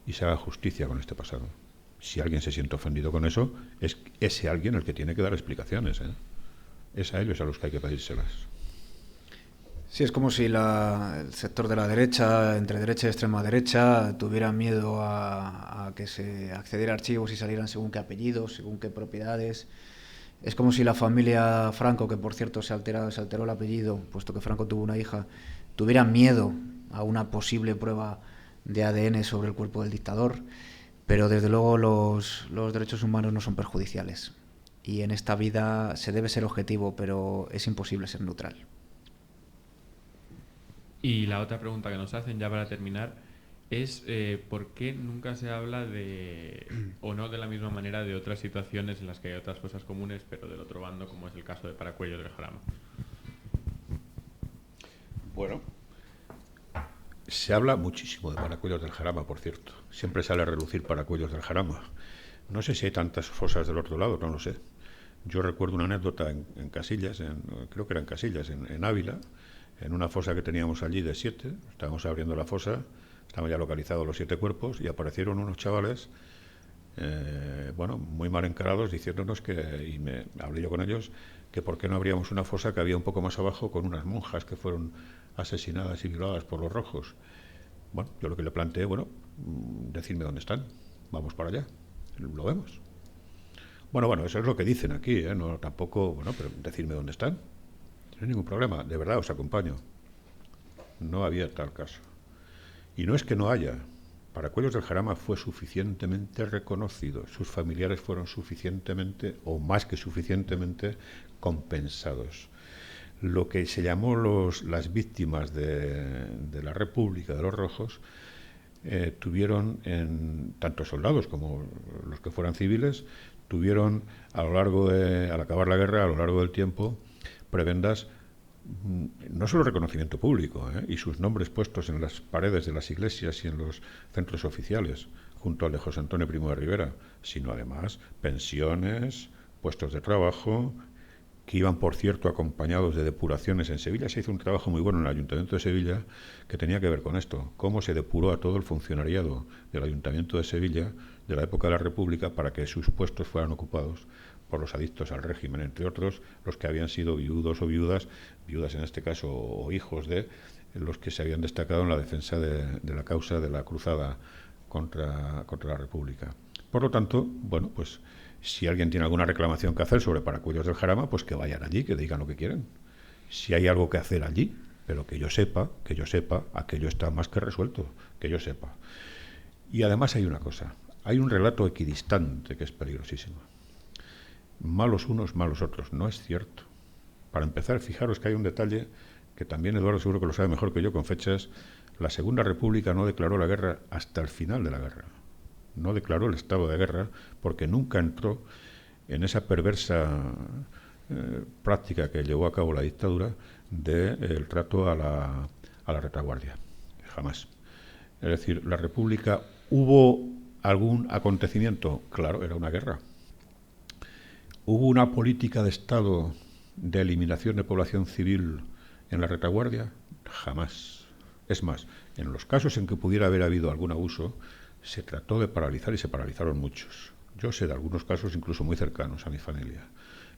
y se haga justicia con este pasado. Si alguien se siente ofendido con eso, es ese alguien el que tiene que dar explicaciones, ¿eh? Es a ellos a los que hay que pedírselas. Sí, es como si el sector de la derecha, entre derecha y extrema derecha, tuviera miedo a que se accediera a archivos y salieran según qué apellidos, según qué propiedades. Es como si la familia Franco, que por cierto se alteró el apellido, puesto que Franco tuvo una hija, tuviera miedo a una posible prueba de ADN sobre el cuerpo del dictador. Pero desde luego los derechos humanos no son perjudiciales. Y en esta vida se debe ser objetivo, pero es imposible ser neutral. Y la otra pregunta que nos hacen, ya para terminar, es ¿por qué nunca se habla de, o no de la misma manera, de otras situaciones en las que hay otras cosas comunes, pero del otro bando, como es el caso de Paracuellos del Jarama? Bueno, se habla muchísimo de Paracuellos del Jarama, por cierto. Siempre sale a relucir Paracuellos del Jarama. No sé si hay tantas fosas del otro lado, no lo sé. Yo recuerdo una anécdota en Casillas, creo que era en Casillas, en Ávila, en una fosa que teníamos allí de 7, estábamos abriendo la fosa, estaban ya localizados los 7 cuerpos y aparecieron unos chavales, muy mal encarados, diciéndonos y hablé yo con ellos, que por qué no abríamos una fosa que había un poco más abajo con unas monjas que fueron asesinadas y violadas por los rojos. Bueno, yo lo que le planteé, decidme dónde están, vamos para allá, lo vemos. Bueno, eso es lo que dicen aquí, no tampoco, pero decidme dónde están. No hay ningún problema, de verdad os acompaño. No había tal caso. Y no es que no haya. Paracuellos del Jarama fue suficientemente reconocido, sus familiares fueron suficientemente, o más que suficientemente, compensados. Lo que se llamó las víctimas de la República de los Rojos tuvieron, tanto soldados como los que fueran civiles, tuvieron al acabar la guerra, a lo largo del tiempo, prebendas, no solo reconocimiento público, y sus nombres puestos en las paredes de las iglesias y en los centros oficiales, junto al de José Antonio Primo de Rivera, sino además pensiones, puestos de trabajo, que iban, por cierto, acompañados de depuraciones. En Sevilla se hizo un trabajo muy bueno en el Ayuntamiento de Sevilla que tenía que ver con esto, cómo se depuró a todo el funcionariado del Ayuntamiento de Sevilla de la época de la República para que sus puestos fueran ocupados por los adictos al régimen, entre otros los que habían sido viudos o viudas en este caso, o hijos de los que se habían destacado en la defensa de la causa de la cruzada contra la República. Por lo tanto, pues si alguien tiene alguna reclamación que hacer sobre Paracuellos del Jarama, pues que vayan allí, que digan lo que quieren. Si hay algo que hacer allí, pero que yo sepa, aquello está más que resuelto, que yo sepa. Y además hay una cosa, hay un relato equidistante que es peligrosísimo. Malos unos, malos otros. No es cierto. Para empezar, fijaros que hay un detalle que también Eduardo seguro que lo sabe mejor que yo con fechas. La Segunda República no declaró la guerra hasta el final de la guerra. No declaró el estado de guerra porque nunca entró en esa perversa práctica que llevó a cabo la dictadura del trato a la retaguardia. Jamás. Es decir, la República, ¿hubo algún acontecimiento? Claro, era una guerra. ¿Hubo una política de Estado de eliminación de población civil en la retaguardia? Jamás. Es más, en los casos en que pudiera haber habido algún abuso, se trató de paralizar y se paralizaron muchos. Yo sé de algunos casos incluso muy cercanos a mi familia,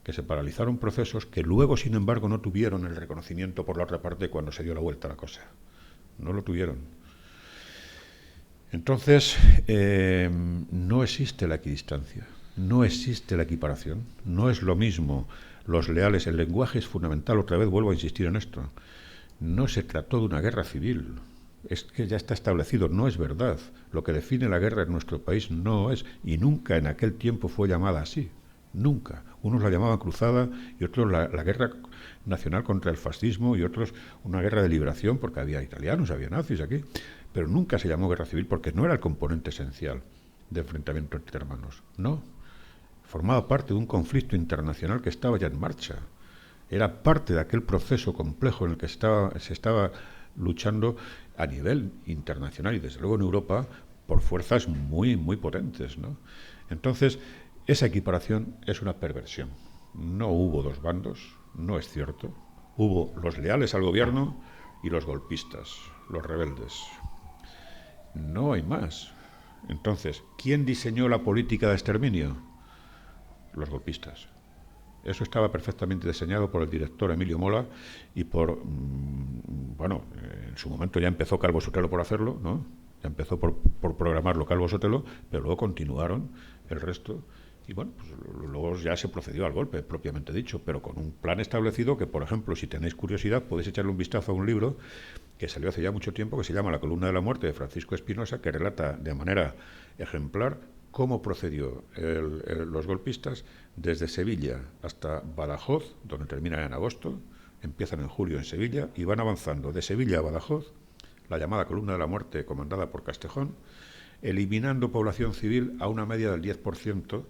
que se paralizaron procesos que luego, sin embargo, no tuvieron el reconocimiento por la otra parte cuando se dio la vuelta a la cosa. No lo tuvieron. Entonces, no existe la equidistancia. No existe la equiparación, no es lo mismo los leales, el lenguaje es fundamental, otra vez vuelvo a insistir en esto. No se trató de una guerra civil, es que ya está establecido, no es verdad. Lo que define la guerra en nuestro país no es, y nunca en aquel tiempo fue llamada así, nunca. Unos la llamaban cruzada y otros la guerra nacional contra el fascismo y otros una guerra de liberación porque había italianos, había nazis aquí, pero nunca se llamó guerra civil porque no era el componente esencial de enfrentamiento entre hermanos, no. Formaba parte de un conflicto internacional que estaba ya en marcha. Era parte de aquel proceso complejo en el que se estaba luchando a nivel internacional y desde luego en Europa por fuerzas muy, muy potentes, ¿no? Entonces, esa equiparación es una perversión. No hubo dos bandos, no es cierto. Hubo los leales al gobierno y los golpistas, los rebeldes. No hay más. Entonces, ¿quién diseñó la política de exterminio? Los golpistas. Eso estaba perfectamente diseñado por el director Emilio Mola y por bueno, en su momento ya empezó Calvo Sotelo por hacerlo, ¿no? Ya empezó por programarlo Calvo Sotelo, pero luego continuaron el resto. Y bueno, pues luego ya se procedió al golpe, propiamente dicho, pero con un plan establecido que, por ejemplo, si tenéis curiosidad, podéis echarle un vistazo a un libro que salió hace ya mucho tiempo, que se llama La columna de la muerte, de Francisco Espinosa, que relata de manera ejemplar cómo procedió los golpistas desde Sevilla hasta Badajoz, donde terminan en agosto, empiezan en julio en Sevilla y van avanzando de Sevilla a Badajoz, la llamada columna de la muerte comandada por Castejón, eliminando población civil a una media del 10%,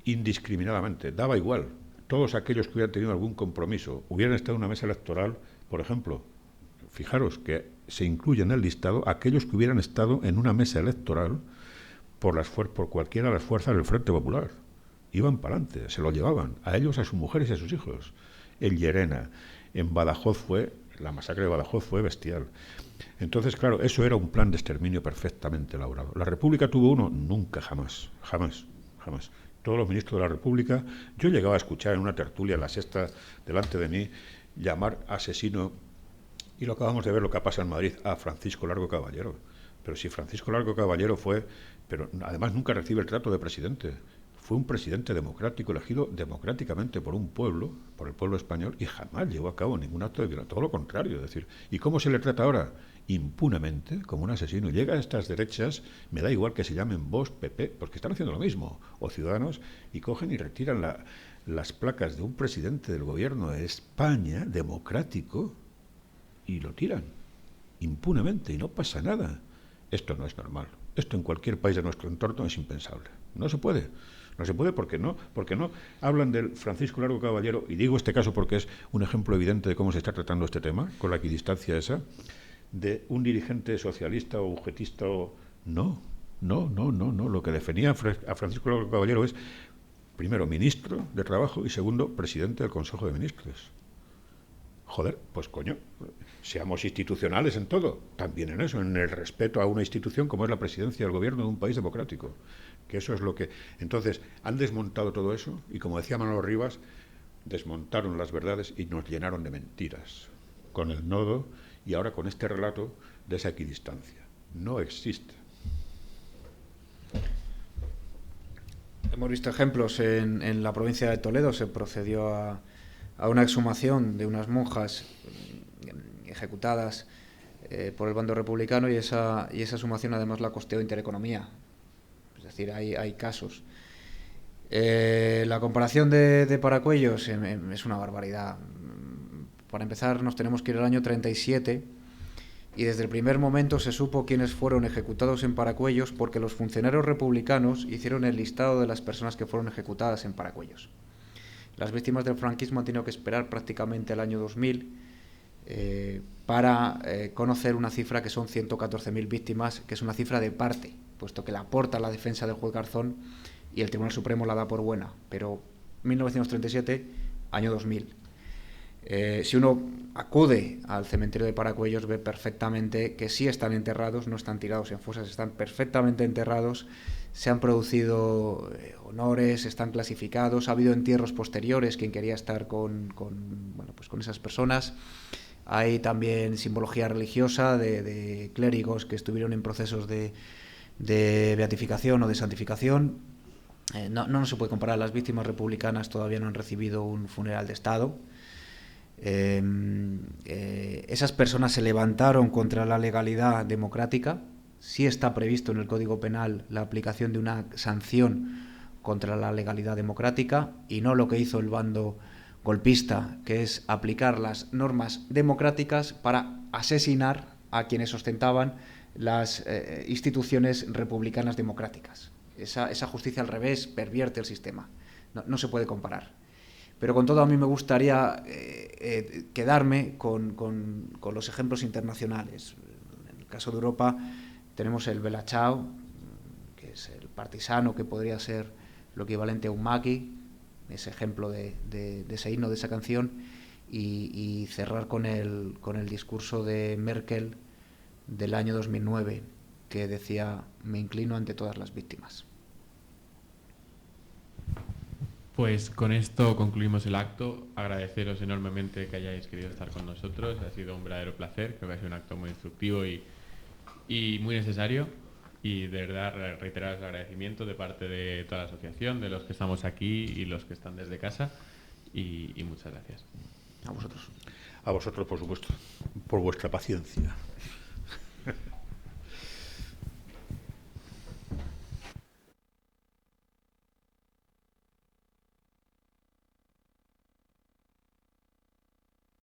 indiscriminadamente, daba igual. Todos aquellos que hubieran tenido algún compromiso, hubieran estado en una mesa electoral, por ejemplo, fijaros que se incluye en el listado aquellos que hubieran estado en una mesa electoral por cualquiera de las fuerzas del Frente Popular. Iban para adelante, se lo llevaban, a ellos, a sus mujeres y a sus hijos. En Llerena, en Badajoz la masacre de Badajoz fue bestial. Entonces, claro, eso era un plan de exterminio perfectamente elaborado. ¿La República tuvo uno? Nunca, jamás. Todos los ministros de la República, yo llegaba a escuchar en una tertulia en La Sexta, delante de mí, llamar asesino, y lo acabamos de ver lo que pasa en Madrid, a Francisco Largo Caballero. Pero si Francisco Largo Caballero pero además nunca recibe el trato de presidente, fue un presidente democrático, elegido democráticamente por un pueblo, por el pueblo español, y jamás llevó a cabo ningún acto de violencia, todo lo contrario. Es decir, ¿y cómo se le trata ahora? Impunemente, como un asesino. Llega a estas derechas, me da igual que se llamen Vox, PP, porque están haciendo lo mismo, o Ciudadanos, y cogen y retiran las placas de un presidente del gobierno de España, democrático, y lo tiran, impunemente, y no pasa nada. Esto no es normal. Esto en cualquier país de nuestro entorno es impensable. No se puede. No se puede porque no hablan del Francisco Largo Caballero, y digo este caso porque es un ejemplo evidente de cómo se está tratando este tema, con la equidistancia esa, de un dirigente socialista o objetista o... No. Lo que definía a Francisco Largo Caballero es, primero, ministro de Trabajo y segundo, presidente del Consejo de Ministros. Joder, pues coño, seamos institucionales en todo, también en eso, en el respeto a una institución como es la presidencia del gobierno de un país democrático, que eso es lo que... Entonces, han desmontado todo eso y, como decía Manolo Rivas, desmontaron las verdades y nos llenaron de mentiras, con el nodo y ahora con este relato de esa equidistancia. No existe. Hemos visto ejemplos en la provincia de Toledo, se procedió a una exhumación de unas monjas ejecutadas por el bando republicano y esa exhumación además la costeó Intereconomía. Es decir, hay casos. La comparación de Paracuellos es una barbaridad. Para empezar, nos tenemos que ir al año 37 y desde el primer momento se supo quiénes fueron ejecutados en Paracuellos porque los funcionarios republicanos hicieron el listado de las personas que fueron ejecutadas en Paracuellos. Las víctimas del franquismo han tenido que esperar prácticamente al año 2000 para conocer una cifra que son 114.000 víctimas, que es una cifra de parte, puesto que la aporta la defensa del juez Garzón y el Tribunal Supremo la da por buena. Pero 1937, año 2000. Si uno acude al cementerio de Paracuellos ve perfectamente que sí están enterrados, no están tirados en fosas, están perfectamente enterrados. Se han producido honores, están clasificados, ha habido entierros posteriores, quien quería estar con esas personas. Hay también simbología religiosa de clérigos que estuvieron en procesos de beatificación o de santificación. No se puede comparar, las víctimas republicanas todavía no han recibido un funeral de Estado. Esas personas se levantaron contra la legalidad democrática. Sí está previsto en el Código Penal la aplicación de una sanción contra la legalidad democrática y no lo que hizo el bando golpista, que es aplicar las normas democráticas para asesinar a quienes ostentaban las instituciones republicanas democráticas. Esa justicia al revés pervierte el sistema. No se puede comparar. Pero con todo a mí me gustaría quedarme con los ejemplos internacionales. En el caso de Europa tenemos el Bella Ciao, que es el partisano que podría ser lo equivalente a un maqui, ese ejemplo de ese himno, de esa canción, y cerrar con el discurso de Merkel del año 2009, que decía: me inclino ante todas las víctimas. Pues con esto concluimos el acto. Agradeceros enormemente que hayáis querido estar con nosotros. Ha sido un verdadero placer. Creo que ha sido un acto muy instructivo y muy necesario. Y de verdad reiteraros el agradecimiento de parte de toda la asociación, de los que estamos aquí y los que están desde casa. Y muchas gracias. A vosotros. A vosotros, por supuesto, por vuestra paciencia.